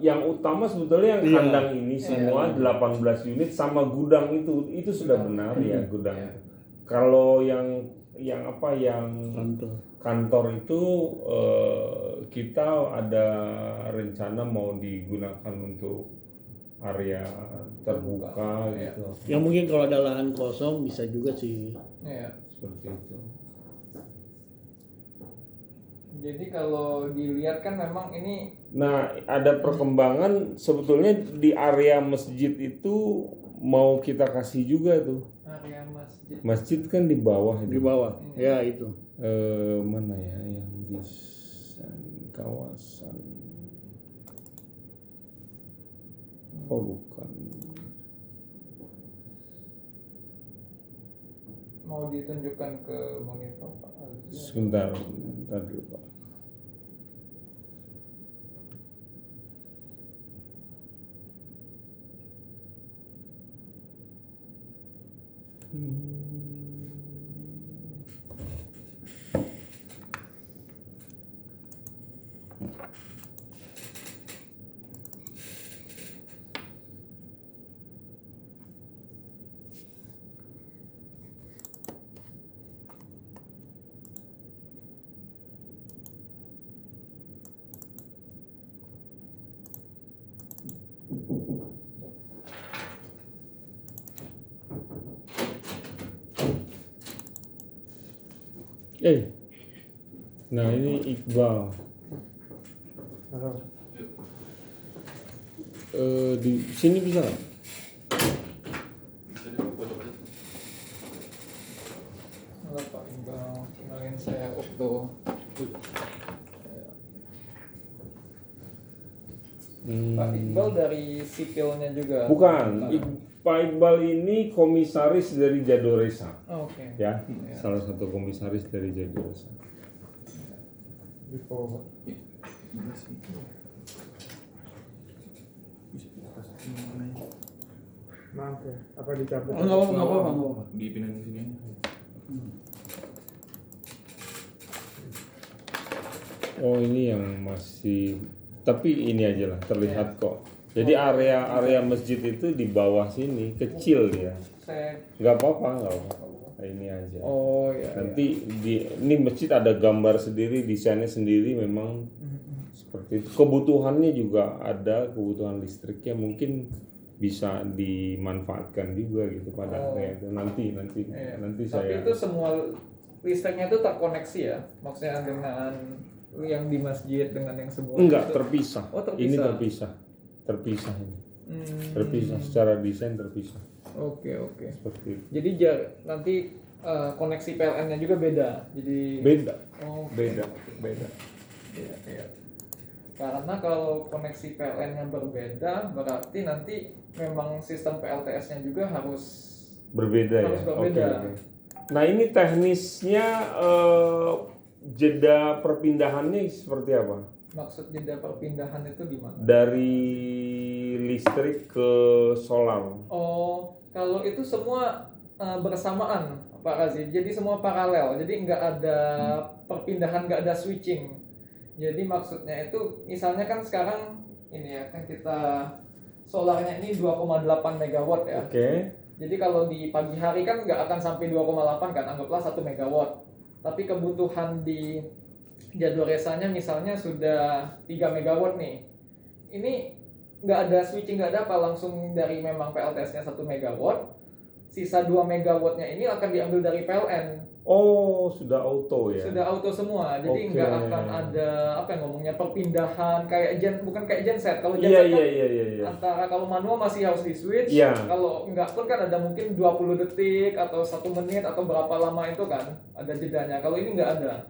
Yang utama sebetulnya yang kandang ini semua 18 unit sama gudang itu sudah benar ya gudang. Kalau yang kantor itu kita ada rencana mau digunakan untuk area terbuka gitu. Ya mungkin kalau ada lahan kosong bisa juga sih. Iya. Seperti itu. Jadi kalau dilihat kan memang ini. Nah, ada perkembangan sebetulnya di area masjid itu mau kita kasih juga tuh. Area masjid. Masjid kan di bawah itu. Di bawah. Ya itu. Mana ya yang di kawasan? Oh bukan. Mau ditunjukkan ke monitor Pak? Sebentar dulu Pak. Nah ini Iqbal. Halo. Di sini bisa nggak? Halo Pak Iqbal, kenalin saya Okto. Pak Iqbal dari sipilnya juga. Bukan. Pak Iqbal ini komisaris dari Jadoresa. Oh, oke. Ya, salah satu komisaris dari Jadoresa. Dipo. Maaf ya, apa dicabut? Nggak apa-apa. Dipindahin ke sini aja. Oh ini yang masih, tapi ini aja lah terlihat kok. Jadi area masjid itu di bawah sini kecil dia. Saya Nggak apa-apa. Ini aja. oh ya. Nanti ini masjid ada gambar sendiri, desainnya sendiri, memang seperti itu. Kebutuhannya juga ada, kebutuhan listriknya mungkin bisa dimanfaatkan juga gitu pada area itu. Nanti Iya. nanti Tapi saya. itu semua listriknya itu terkoneksi ya? Maksudnya dengan yang di masjid dengan yang semua Enggak, itu? terpisah. Oh, terpisah. Ini terpisah ini. Terpisah secara desain terpisah. Oke. Seperti itu. Jadi nanti koneksi PLN-nya juga beda. Jadi Beda. Oh, Beda. Iya. Karena kalau koneksi PLN-nya berbeda, berarti nanti memang sistem PLTS-nya juga harus Berbeda ya. Harus berbeda. Oke. Nah, ini teknisnya jeda perpindahannya seperti apa? maksud jeda perpindahan itu gimana? Dari listrik ke solar. Oh, kalau itu semua bersamaan, Pak Razi. Jadi semua paralel. Jadi nggak ada perpindahan, nggak ada switching. Jadi maksudnya itu, misalnya kan sekarang ini ya kan kita solarnya ini 2,8 megawatt ya. Oke. Jadi kalau di pagi hari kan nggak akan sampai 2,8 kan, anggaplah 1 megawatt. Tapi kebutuhan di Jadoresanya misalnya sudah 3 megawatt nih. Ini nggak ada switching, nggak ada apa, langsung dari memang PLTS-nya 1 megawatt. Sisa 2 megawattnya ini akan diambil dari PLN. Oh, sudah auto ya. Sudah auto semua. Jadi Oke. nggak akan ada apa yang ngomongnya perpindahan kayak bukan kayak genset. Kalau Iya, genset kan iya. antara kalau manual masih harus di switch, Iya. kalau enggak pun kan ada mungkin 20 detik atau 1 menit atau berapa lama itu kan ada jedanya. Kalau ini nggak ada.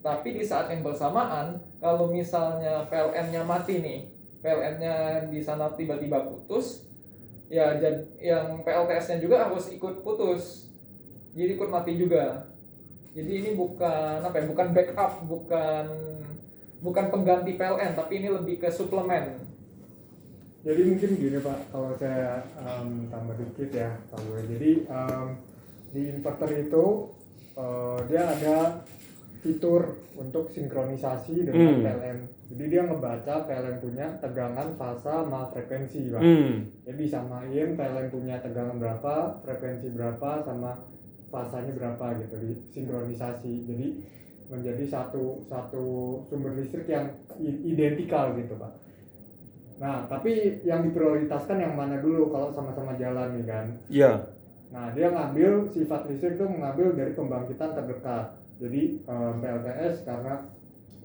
Tapi di saat yang bersamaan, kalau misalnya PLN-nya mati nih, PLN-nya di sana tiba-tiba putus, ya yang PLTS-nya juga harus ikut putus. Jadi ikut mati juga. Jadi ini bukan apa ya, bukan backup, bukan pengganti PLN, tapi ini lebih ke suplemen. Jadi mungkin gini Pak, kalau saya tambah dikit ya Pak Gue. Jadi di inverter itu dia ada fitur untuk sinkronisasi dengan PLN. Jadi dia ngebaca PLN punya tegangan, fasa, sama frekuensi Pak. Jadi samain PLN punya tegangan berapa, frekuensi berapa, sama fasanya berapa gitu, di sinkronisasi. Jadi menjadi satu sumber listrik yang identikal gitu Pak. Nah, tapi yang diprioritaskan yang mana dulu kalau sama-sama jalan nih kan? Iya. Nah, dia ngambil sifat listrik itu mengambil dari pembangkitan terdekat. Jadi PLTS karena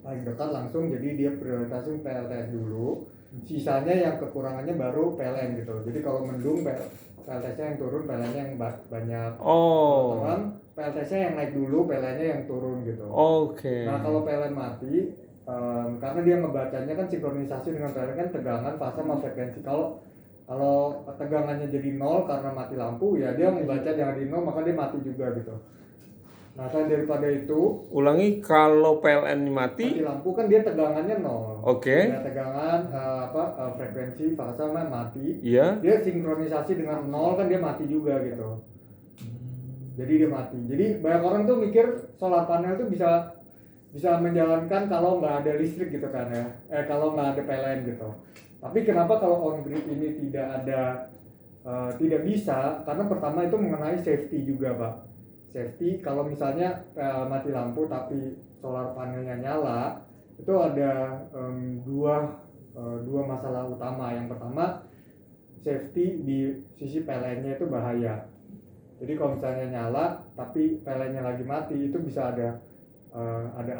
paling dekat langsung, jadi dia prioritasin PLTS dulu. Sisanya yang kekurangannya baru PLN gitu. Jadi kalau mendung PLTS-nya yang turun, PLN-nya yang banyak. Oh. Teman, PLTS-nya yang naik dulu, PLN-nya yang turun gitu. Oke. Nah, kalau PLN mati, karena dia ngebacanya kan sinkronisasi dengan PLN kan tegangan, fase, sama frekuensi. Kalau tegangannya jadi 0 karena mati lampu, ya dia membaca jangan di 0, maka dia mati juga gitu. Nah, selain daripada itu, Ulangi, kalau PLN mati. mati lampu kan dia tegangannya 0. Oke. Ya, tegangan frekuensi, fase sama mati. Iya. Dia sinkronisasi dengan 0 kan dia mati juga gitu. Jadi dia mati. Jadi banyak orang tuh mikir solar panel tuh bisa menjalankan kalau nggak ada listrik gitu kan ya. Kalau nggak ada PLN gitu. Tapi kenapa kalau on grid ini tidak bisa? Karena pertama itu mengenai safety juga Pak. Safety kalau misalnya mati lampu tapi solar panelnya nyala, itu ada dua masalah utama. Yang pertama, safety di sisi PLN-nya itu bahaya. Jadi kalau misalnya nyala tapi PLN-nya lagi mati, itu bisa ada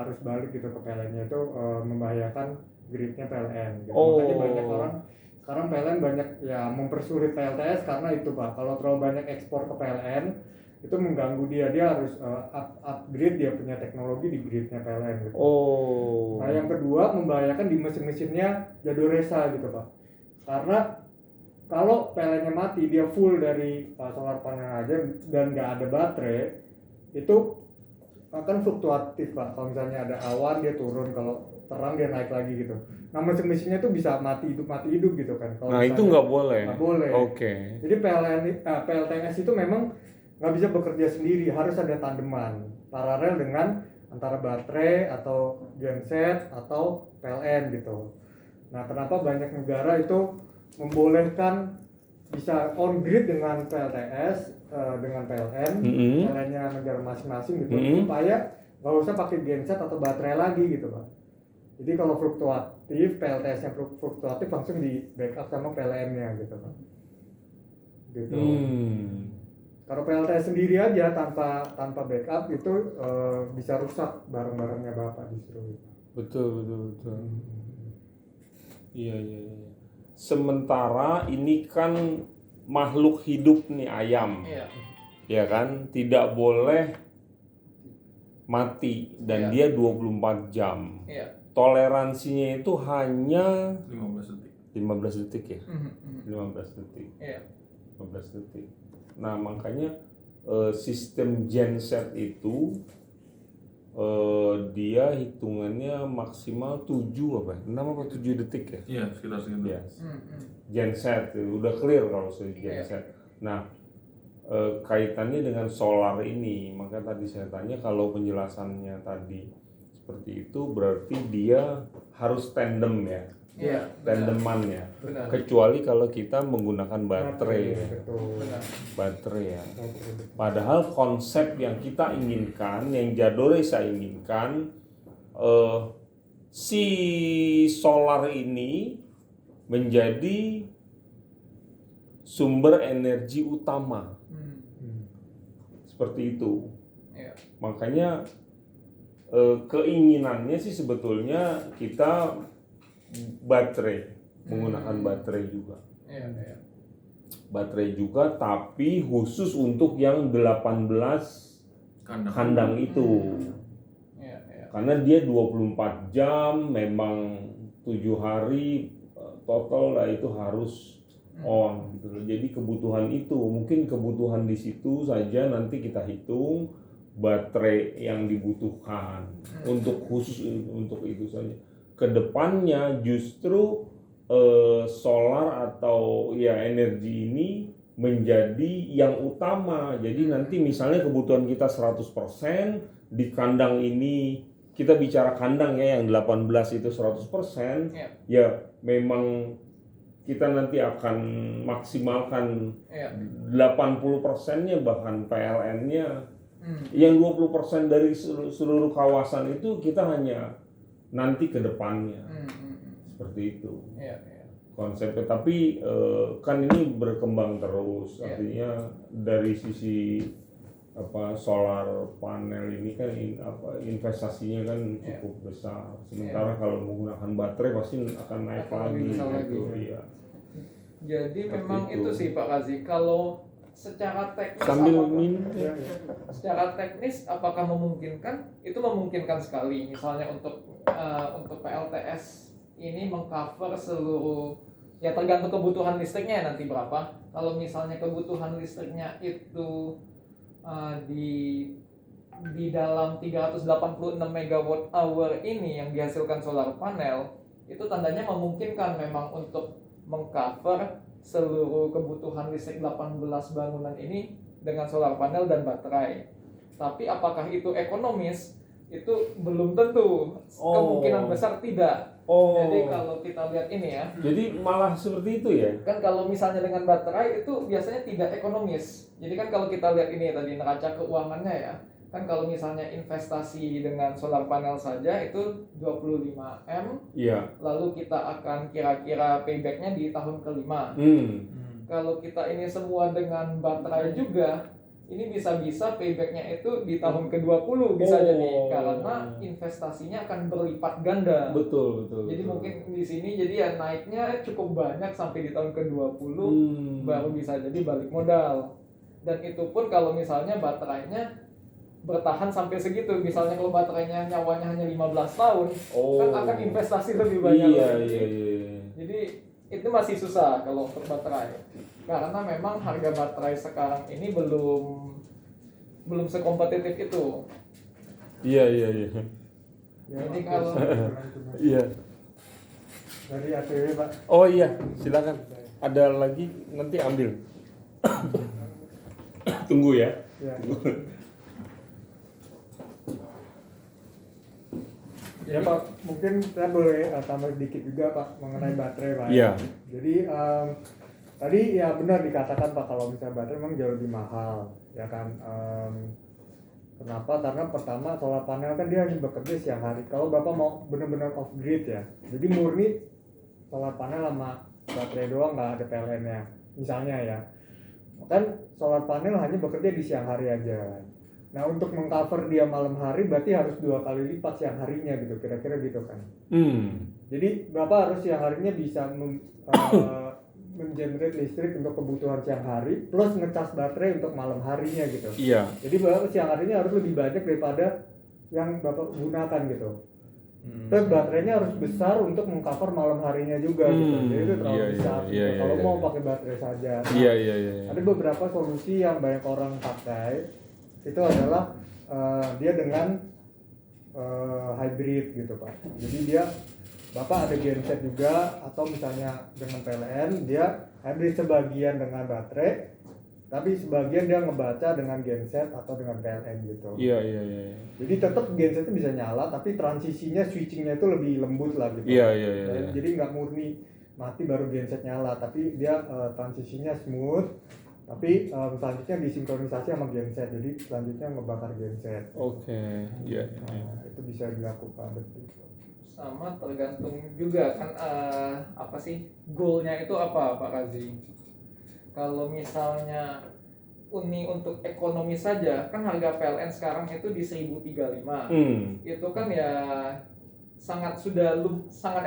arus balik gitu ke PLN-nya, itu membahayakan gridnya PLN gitu. Makanya banyak orang sekarang PLN banyak ya mempersulit PLTS karena itu Pak, kalau terlalu banyak ekspor ke PLN itu mengganggu dia harus upgrade dia punya teknologi di gridnya PLN gitu. Nah yang kedua membahayakan di mesin-mesinnya Jadoresa gitu Pak, karena kalau PLN-nya mati dia full dari solar panel aja dan nggak ada baterai, itu akan fluktuatif Pak. Kalau misalnya ada awan dia turun, kalau terang dia naik lagi gitu. Nah mesin-mesinnya tuh bisa mati hidup gitu kan. Kalau Nah itu nggak boleh. Nggak boleh. Oke. Jadi PLTS itu memang nggak bisa bekerja sendiri, harus ada tandeman paralel dengan antara baterai atau genset atau PLN gitu. Nah kenapa banyak negara itu membolehkan bisa on grid dengan PLTS dengan PLN, PLN-nya negara masing-masing gitu, supaya nggak usah pakai genset atau baterai lagi gitu Pak. Jadi kalau fluktuatif, PLTS-nya fluktuatif langsung di backup sama PLN-nya gitu Pak. Gitu. Kalau PLTS sendiri aja tanpa backup itu bisa rusak barang-barangnya Bapak justru. Betul. Iya. Sementara ini kan makhluk hidup nih ayam. Iya. Ya kan, tidak boleh mati dan dia 24 jam. Iya. Toleransinya itu hanya 15 detik. 15 detik ya. 15 detik. Iya. 15 detik. Nah, makanya sistem genset itu dia hitungannya maksimal 7 apa? 6 apa 7 detik ya? Iya, sekitar segitu. Ya. Genset udah clear kalau soal genset. Nah, kaitannya dengan solar ini, maka tadi saya tanya kalau penjelasannya tadi seperti itu berarti dia harus tandem ya. Iya. Tandeman ya. Benar. Kecuali kalau kita menggunakan baterai ya. Betul. Baterai ya. Padahal konsep yang kita inginkan, yang Jadoresa inginkan, si solar ini menjadi sumber energi utama. Seperti itu. Iya. Makanya keinginannya sih sebetulnya kita menggunakan baterai juga. Iya. Baterai juga tapi khusus untuk yang 18 kandang itu. Iya. Karena dia 24 jam memang 7 hari total lah itu harus on gitu loh. Jadi kebutuhan itu, mungkin kebutuhan di situ saja nanti kita hitung baterai yang dibutuhkan untuk khusus untuk itu saja. Kedepannya justru solar atau ya energi ini menjadi yang utama. Jadi nanti misalnya kebutuhan kita 100% di kandang ini, kita bicara kandang ya yang 18 itu 100%, ya memang kita nanti akan maksimalkan 80%-nya bahkan PLN-nya. Yang 20% dari seluruh kawasan itu kita hanya nanti ke depannya. Seperti itu. Konsepnya, tapi kan ini berkembang terus. Artinya dari sisi solar panel ini kan investasinya kan cukup besar. Sementara kalau menggunakan baterai pasti akan naik lagi gitu. Iya. Jadi Seperti memang itu sih Pak Kazi, kalau secara teknis sambil minum secara teknis apakah memungkinkan? Itu memungkinkan sekali. Misalnya untuk PLTS ini mengcover seluruh, ya tergantung kebutuhan listriknya nanti berapa. Kalau misalnya kebutuhan listriknya itu di dalam 386 megawatt hour ini yang dihasilkan solar panel, itu tandanya memungkinkan memang untuk mengcover seluruh kebutuhan listrik 18 bangunan ini dengan solar panel dan baterai. Tapi apakah itu ekonomis? Itu belum tentu. Kemungkinan besar tidak. Jadi kalau kita lihat ini ya. Jadi malah seperti itu ya. Kan kalau misalnya dengan baterai itu biasanya tidak ekonomis. Jadi kan kalau kita lihat ini tadi neraca keuangannya ya. Kan kalau misalnya investasi dengan solar panel saja itu 25M. Iya. Lalu kita akan kira-kira paybacknya di tahun kelima. Kalau kita ini semua dengan baterai juga, ini bisa-bisa paybacknya itu di tahun ke-20 bisa jadi, karena investasinya akan berlipat ganda. Betul. Jadi mungkin di sini jadi ya naiknya cukup banyak sampai di tahun ke-20 baru bisa jadi balik modal. Dan itu pun kalau misalnya baterainya bertahan sampai segitu. Misalnya kalau baterainya nyawanya hanya 15 tahun, kan akan investasi lebih banyak. Iya. Jadi itu masih susah kalau untuk baterai. Karena memang harga baterai sekarang ini belum sekompetitif itu. Iya. Jadi kalau Iya. Dari ATW Pak. Oh iya, silakan. Ada lagi nanti ambil. Tunggu ya. Ya. Ya Pak, mungkin saya boleh tambah sedikit juga Pak mengenai baterai Pak. Iya. Jadi tadi ya benar dikatakan Pak kalau misalnya baterai memang jauh lebih mahal, ya kan. Kenapa? Karena pertama solar panel kan dia hanya bekerja siang hari. Kalau Bapak mau benar-benar off grid ya, jadi murni solar panel sama baterai doang, nggak ada PLN-nya. Misalnya ya, kan solar panel hanya bekerja di siang hari aja. Nah untuk mengcover dia malam hari berarti harus 2 kali lipat siang harinya gitu, kira-kira gitu kan. Jadi Bapak harus siang harinya bisa mengenerate listrik untuk kebutuhan siang hari plus ngecas baterai untuk malam harinya gitu. Iya. Jadi Bapak siang harinya harus lebih banyak daripada yang Bapak gunakan gitu. Terus baterainya harus besar untuk mengcover malam harinya juga gitu. Jadi itu terlalu besar. Kalau mau pakai baterai saja. Nah, Iya. ada beberapa solusi yang banyak orang pakai. Itu adalah dia dengan hybrid gitu Pak. Jadi dia Bapak ada genset juga, atau misalnya dengan PLN dia hybrid, sebagian dengan baterai tapi sebagian dia ngebaca dengan genset atau dengan PLN gitu. Iya. Jadi tetap genset itu bisa nyala tapi transisinya switchingnya itu lebih lembut lah gitu. Iya. Jadi nggak murni mati baru genset nyala, tapi dia transisinya smooth. Tapi selanjutnya disinkronisasi sama genset, jadi selanjutnya ngebakar genset. Oke, iya. Nah, itu bisa dilakukan betul. sama tergantung juga kan apa sih goalnya itu apa Pak Razi. Kalau misalnya untuk ekonomi saja kan harga PLN sekarang itu di 1035. Itu kan ya sangat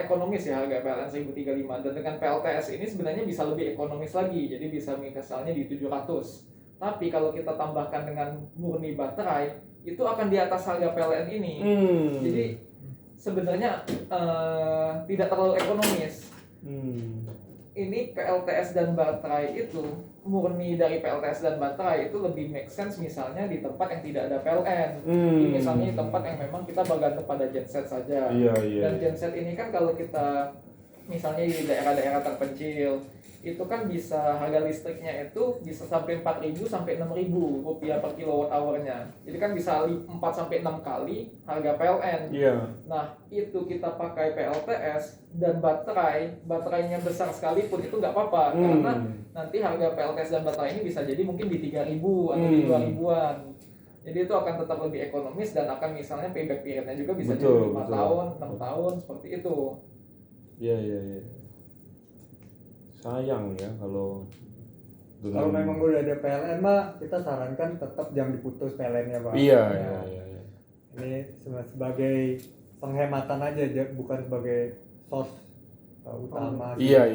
ekonomis ya harga PLN 1035, dan dengan PLTS ini sebenarnya bisa lebih ekonomis lagi, jadi bisa misalnya di 700. Tapi kalau kita tambahkan dengan murni baterai itu akan di atas harga PLN ini. Jadi sebenarnya tidak terlalu ekonomis. Ini PLTS dan baterai itu murni dari PLTS dan baterai itu lebih make sense misalnya di tempat yang tidak ada PLN. Misalnya di tempat yang memang kita bergantung pada genset saja. Dan genset ini kan kalau kita misalnya di daerah-daerah terpencil itu kan bisa harga listriknya itu bisa sampai 4.000 sampai 6.000 rupiah per kilowatt hournya. Jadi kan bisa 4 sampai 6 kali harga PLN. Nah, itu kita pakai PLTS dan baterainya besar sekalipun itu nggak apa-apa, karena nanti harga PLTS dan baterai ini bisa jadi mungkin di 3.000 atau di 2.000-an. Jadi itu akan tetap lebih ekonomis dan akan misalnya payback periodnya juga bisa jadi 5 tahun, 6 tahun seperti itu. Iya. Sayang ya kalau memang udah ada PLN mah kita sarankan tetap jangan diputus PLN-nya Pak. Iya. Ini sebagai penghematan aja, bukan sebagai source utama. Iya.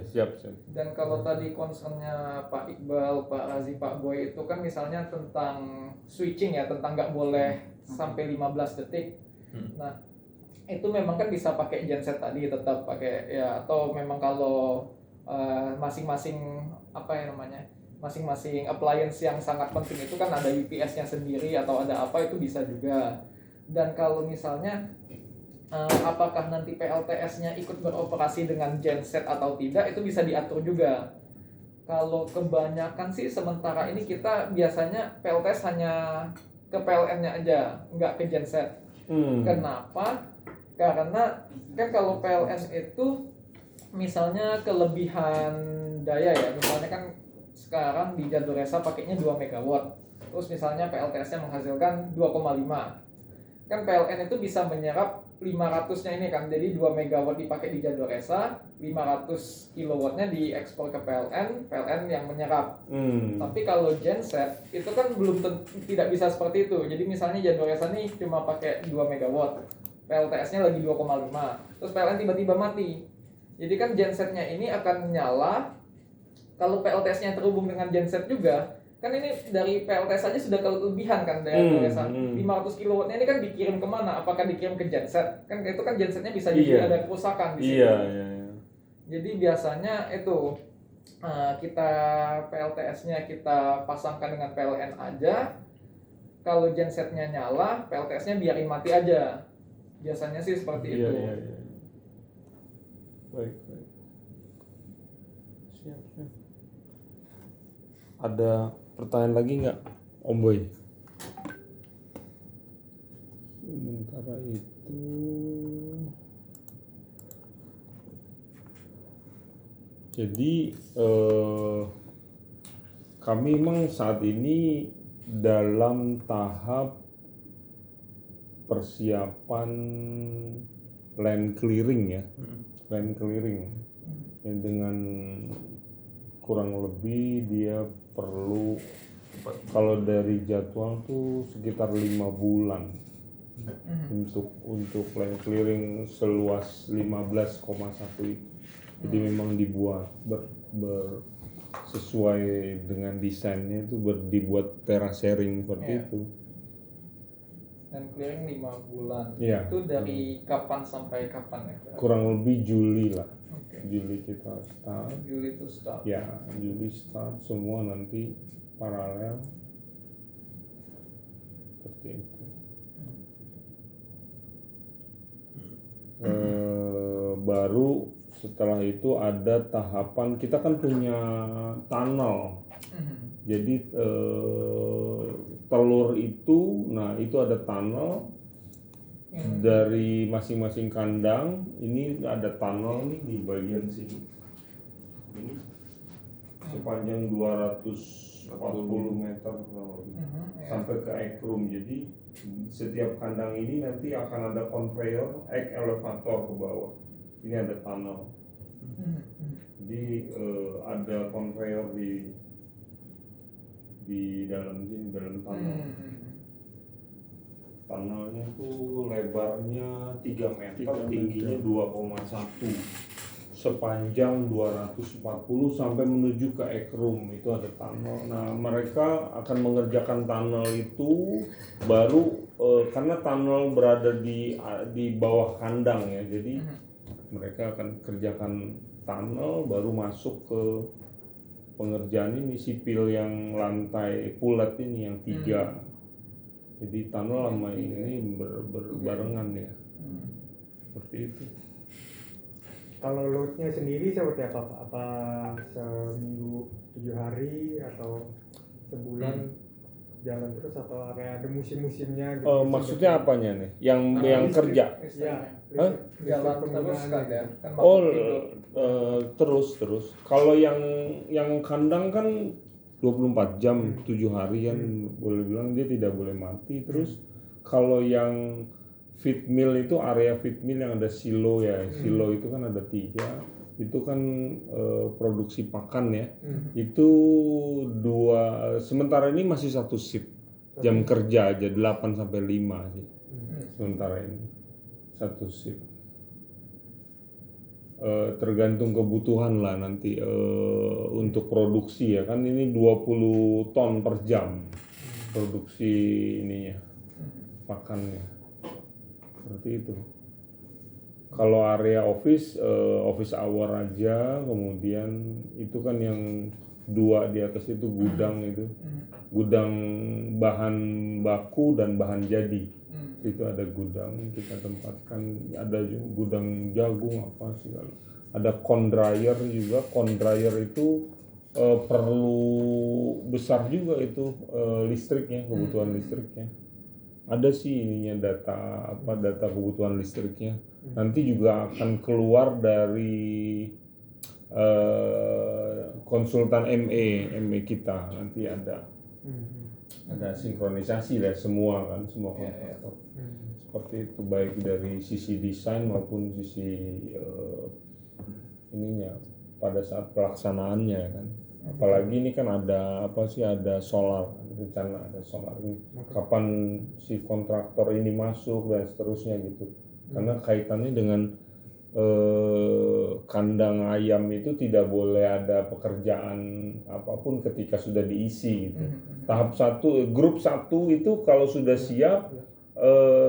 Siap. Dan kalau tadi concernnya Pak Iqbal, Pak Razi, Pak Boy itu kan misalnya tentang switching ya, tentang nggak boleh sampai 15 detik. Nah, itu memang kan bisa pakai genset tadi, tetap pakai ya, atau memang kalau masing-masing appliance yang sangat penting itu kan ada UPS-nya sendiri atau ada apa, itu bisa juga. Dan kalau misalnya apakah nanti PLTS-nya ikut beroperasi dengan genset atau tidak, itu bisa diatur juga. Kalau kebanyakan sih sementara ini kita biasanya PLTS hanya ke PLN-nya aja, nggak ke genset. Kenapa? Karena kan kalau PLN itu misalnya kelebihan daya ya, misalnya kan sekarang di Jaduresa pakainya 2 MW, terus misalnya PLTS-nya menghasilkan 2,5, kan PLN itu bisa menyerap 500-nya ini kan, jadi 2 megawatt dipakai di Jadoresa, 500 kilowattnya diekspor ke PLN yang menyerap. Tapi kalau genset itu kan tidak bisa seperti itu. Jadi misalnya Jadoresa nih cuma pakai 2 megawatt, PLTS-nya lagi 2,5, terus PLN tiba-tiba mati. Jadi kan gensetnya ini akan nyala. Kalau PLTS-nya terhubung dengan genset juga, kan ini dari PLTS saja sudah kelebihan kan dari Jadoresa. 500 kilowattnya ini kan dikirim kemana? Apakah dikirim ke genset? Kan itu kan gensetnya bisa jadi ada kerusakan di situ. Iya. Jadi biasanya itu kita PLTS-nya kita pasangkan dengan PLN aja. Kalau gensetnya nyala, PLTS-nya biarin mati aja. Biasanya sih seperti itu. Iya. Baik. Siap. Ada pertanyaan lagi nggak, Om Boy? Sementara itu jadi kami memang saat ini dalam tahap persiapan land clearing ya, land clearing yang dengan kurang lebih dia perlu, kalau dari jadwal tuh sekitar 5 bulan untuk land clearing seluas 15,1 itu. Jadi memang dibuat sesuai dengan desainnya itu dibuat terasering seperti itu. Dan clearing 5 bulan. Iya. Itu dari kapan sampai kapan ya? Kurang lebih Juli lah. Oke. Juli kita start. Juli itu start. Ya, Juli start, semua nanti paralel seperti itu. Baru setelah itu ada tahapan, kita kan punya tunnel. Jadi telur itu, nah itu ada tunnel dari masing-masing kandang. Ini ada tunnel nih di bagian sini. Ini sepanjang 240 meter sampai ke egg room. Jadi setiap kandang ini nanti akan ada conveyor, egg elevator ke bawah. Ini ada tunnel. Jadi ada conveyor di dalam sini, dalam tunnel. Tunnelnya tuh lebarnya 3 meter, tingginya 2,1, sepanjang 240 sampai menuju ke egg room itu ada tunnel. Nah, mereka akan mengerjakan tunnel itu baru karena tunnel berada di bawah kandang ya. Jadi mereka akan kerjakan tunnel baru masuk ke pengerjaan ini sipil yang lantai pulat ini yang 3. Jadi tunnel sama ini berbarengan ya. Seperti itu. Kalau loadnya sendiri seperti apa Pak? Apa seminggu 7 hari atau sebulan jalan terus atau ada musim-musimnya gitu? Maksudnya apanya nih? Yang kerja? Ya, Jalan terus kan ya. Kan terus. Kalau yang kandang kan 24 jam, 7 hari kan boleh bilang dia tidak boleh mati. Terus kalau yang feed mill itu area feed mill yang ada silo ya, silo itu kan ada 3, itu kan produksi pakan ya. Itu 2, sementara ini masih 1 shift, jam kerja aja 8 sampai 5 sih. Sementara ini 1 shift. Tergantung kebutuhan lah nanti untuk produksi ya kan, ini 20 ton per jam produksi ininya, pakannya seperti itu. Kalau area office hour aja, kemudian itu kan yang 2 di atas itu gudang, itu gudang bahan baku dan bahan jadi. Itu ada gudang kita tempatkan, ada gudang jagung apa segala. Ada corn dryer juga. Corn dryer itu perlu besar juga itu listriknya, kebutuhan listriknya. Ada sih ininya data kebutuhan listriknya. Nanti juga akan keluar dari konsultan ME kita, nanti ada sinkronisasi lah semua kontraktor. seperti itu, baik dari sisi desain maupun sisi ininya pada saat pelaksanaannya kan. Apalagi ini kan ada ada solar, rencana ada solar ini. Kapan si kontraktor ini masuk dan seterusnya gitu. Karena kaitannya dengan kandang ayam itu tidak boleh ada pekerjaan apapun ketika sudah diisi gitu. Tahap 1, grup 1 itu kalau sudah siap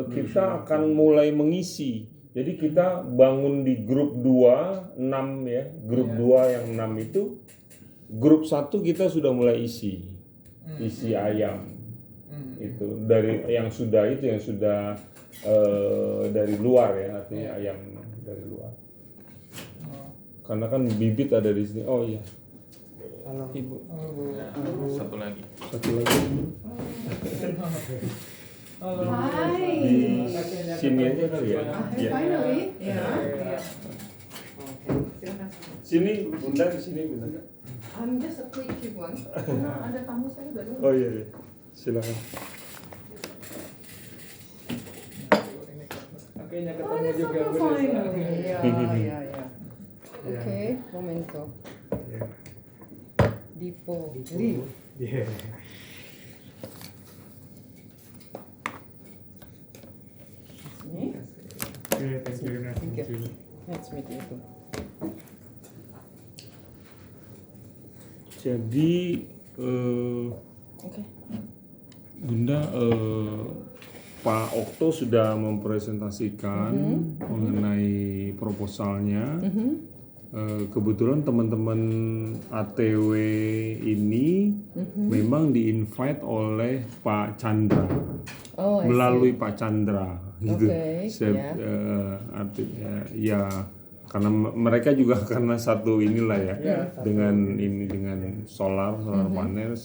kita akan mulai mengisi. Jadi kita bangun di grup 2, 6 ya. Grup 2 yang 6 itu, grup 1 kita sudah mulai isi ayam. Itu dari yang sudah dari luar ya, artinya ayam dari luar. Karena kan bibit ada di sini. Oh iya. Halo. Ibu. Satu lagi. Hai. Di sini aja kali ya. Ya. Finally. Ya. Sini, Bunda di sini Bunda. I'm just a quick one. Karena ada tamu saya baru. Oh iya. Silakan. Akhirnya Oh, ketemu that's juga so Bu Desa. finally. Ya, ya, ya. Ya. Oke, momento. Ya. Dipo. Liu. Yeah. Ini. Okay, thank you. Nice to meet you. Let's meet you too. Jadi Oke. Bunda, Pak Okto sudah mempresentasikan mengenai proposalnya. Kebetulan teman-teman ATW ini memang di-invite oleh Pak Chandra, Oh, I melalui Pak Chandra gitu. Oke, ya. Artinya ya karena mereka juga karena satu inilah ya, dengan solar panel.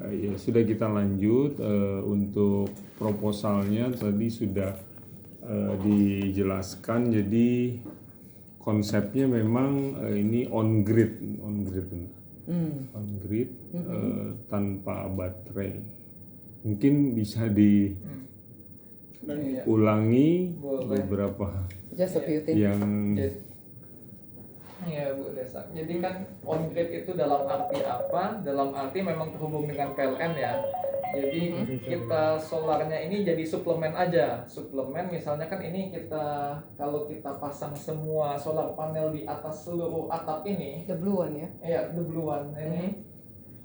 Ya sudah kita lanjut untuk proposalnya tadi sudah dijelaskan. Jadi konsepnya memang ini on grid tanpa baterai. Mungkin bisa diulangi beberapa Just a few things. yang Iya Bu Desa. Jadi kan on grid itu dalam arti apa? Dalam arti memang terhubung dengan PLN ya. Jadi kita solarnya ini jadi suplemen aja. Suplemen misalnya kan ini kalau kita pasang semua solar panel di atas seluruh atap ini, The blue one ya. ya the blue one ini,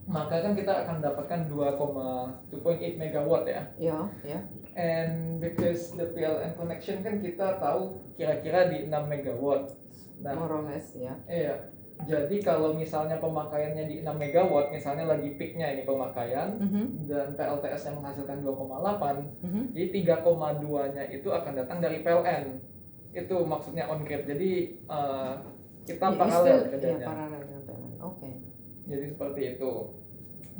maka kan kita akan dapatkan 2,8 megawatt ya. Ya, ya. And because the PLN connection kan kita tahu kira-kira di 6 megawatt. Nah, More or less ya. iya. Jadi kalau misalnya pemakaiannya di 6 megawatt, misalnya lagi peaknya ini pemakaian, dan PLTS yang menghasilkan 2,8, jadi 3,2-nya itu akan datang dari PLN. Itu maksudnya on grid. Jadi kita paralel kerjanya. Ya, paralel dengan PLN. Oke. Jadi seperti itu.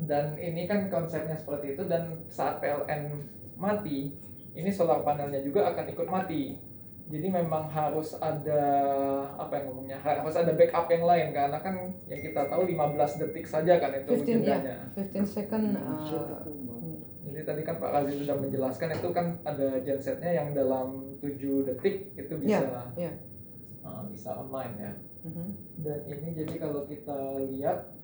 Dan ini kan konsepnya seperti itu, dan saat PLN mati, ini solar panelnya juga akan ikut mati. Jadi memang harus ada harus ada backup yang lain, karena kan yang kita tahu 15 detik saja kan itu 15 ya. jedanya. 15 second. Jadi tadi kan Pak Razi sudah menjelaskan itu kan ada gensetnya yang dalam 7 detik itu bisa bisa online ya. Dan ini jadi kalau kita lihat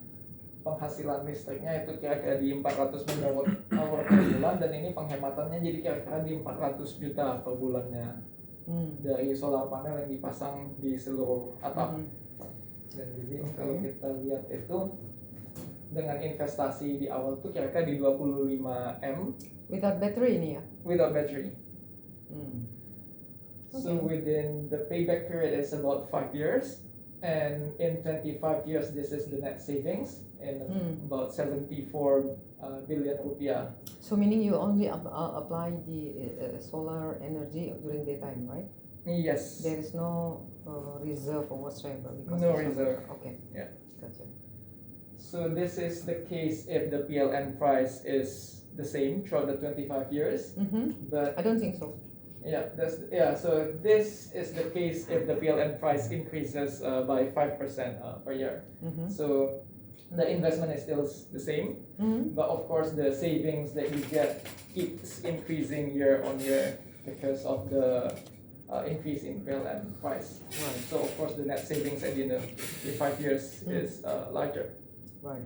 penghasilan listriknya itu kira-kira di 400 megawatt hour per bulan, dan ini penghematannya jadi kira-kira di 400 juta per bulannya. Dari solar panel yang dipasang di seluruh atap. Dan jadi kalau kita lihat itu dengan investasi di awal tuh kira-kira di 25 M Without battery ini ya. without battery. So Okay. within the payback period is about 5 years, and in 25 years this is the net savings in about 74 billion rupiah. So meaning you only apply the solar energy during daytime, right? Yes. There is no reserve or whatsoever because No it's reserve. Okay. Yeah. Gotcha. So this is the case if the PLN price is the same throughout the 25 years. But I don't think so. so this is the case if the PLN price increases by 5% per year. So the investment is still the same, but of course the savings that you get keeps increasing year on year. because of the increase in PLN price. Right. So of course the net savings at the end of the 5 years is larger. Right.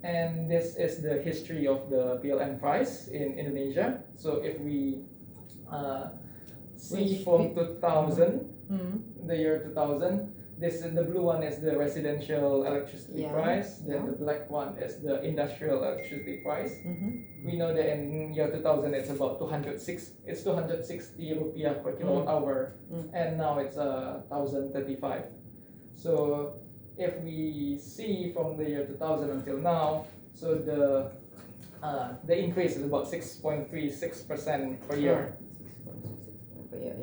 And this is the history of the PLN price in Indonesia. So if we see Which from we- 2000, Mm. the year 2000, this is the blue one is the residential electricity Yeah, price. Then yeah. the black one is the industrial electricity price. Mm-hmm. We know that in year 2000 it's about 260 rupiah per kilowatt hour, and now it's 1035. So if we see from the year 2000 until now, so the increase is about 6.36% per year.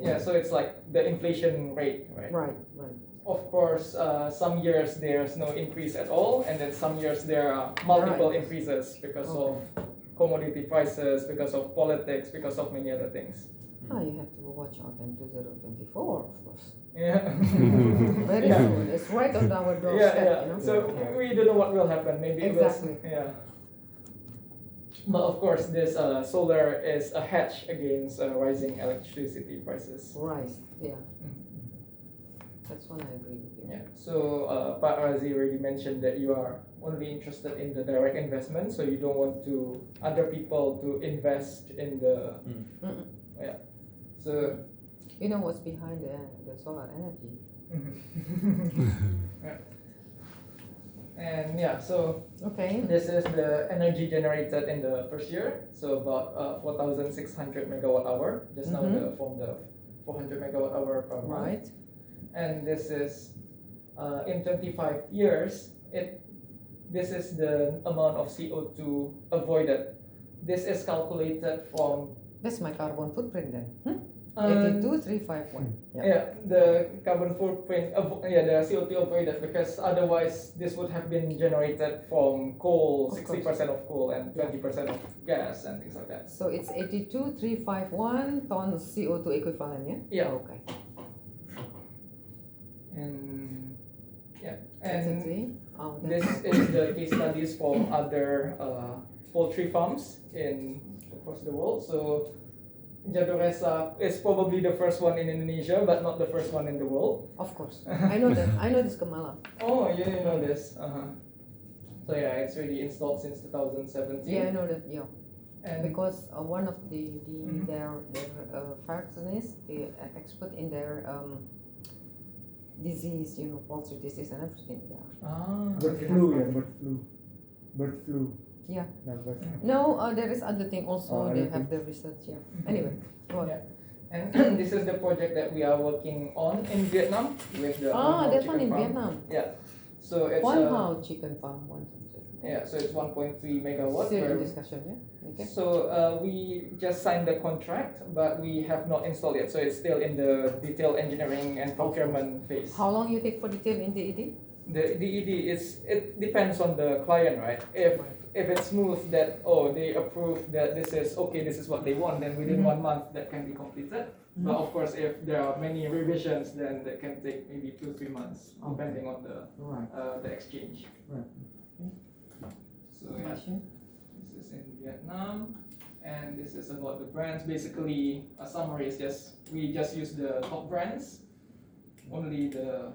Yeah, so it's like the inflation rate, right? Right. Right. Of course, some years there's no increase at all, and then some years there are multiple Right. increases because of commodity prices, because of politics, because of many other things. Ah, you have to watch out in 2024, of course. Yeah. Very Yeah. soon. It's right on our Yeah, doorstep, yeah. you know. So we don't know what will happen. Maybe Exactly. it will. Yeah. But of course, this solar is a hedge against rising electricity prices. Right. Yeah. That's one I agree with you. Yeah. So Pak Razi already mentioned that you are only interested in the direct investment, so you don't want to other people to invest in the. Mm-mm. Yeah. So. You know what's behind the solar energy? Yeah. And yeah, so Okay. this is the energy generated in the first year, so about 4,600 megawatt hour. Just now from the 400 megawatt hour per month. Right. And this is in 25 years. This is the amount of CO2 avoided. This is calculated from That's my carbon footprint then. 82351. Yeah. yeah, the carbon footprint, the CO2 avoided, because otherwise this would have been generated from coal, Of 60% of coal and 20% of gas and things like that. So it's 82351 tons CO2 equivalent, yeah? Yeah. Okay. And yeah, That's and it. Oh, this that's is the case studies from other poultry farms across the world. So Jadoresa is probably the first one in Indonesia, but not the first one in the world. of course. I know that. I know this Kamala. Oh, you didn't know this. So yeah, it's already installed since 2017. Yeah, I know that. Yeah. And Because one of their factories, the expert in their disease, you know, poultry disease and everything. Yeah. Bird okay. flu ya, bird flu. Yeah. Numbers. No, there is other thing also. Oh, They other have the research. Yeah. Anyway, go on. Yeah. And this is the project that we are working on in Vietnam with the One Hao That one chicken in farm. Vietnam. Yeah. So it's One Hao chicken farm. yeah, so it's 1.3 megawatt. Still in per- discussion, yeah. Okay. So we just signed the contract, but we have not installed yet. So it's still in the detailed engineering and procurement phase. How long you take for detail in DED? The DED it depends on the client, right? If it's smooth that they approve that this is okay, this is what they want, then within 1 month that can be completed. But of course, if there are many revisions, then that can take maybe 2-3 months, depending on Right. the exchange. Right. So yeah, this is in Vietnam, and this is about the brands. Basically, a summary is we just use the top brands, only the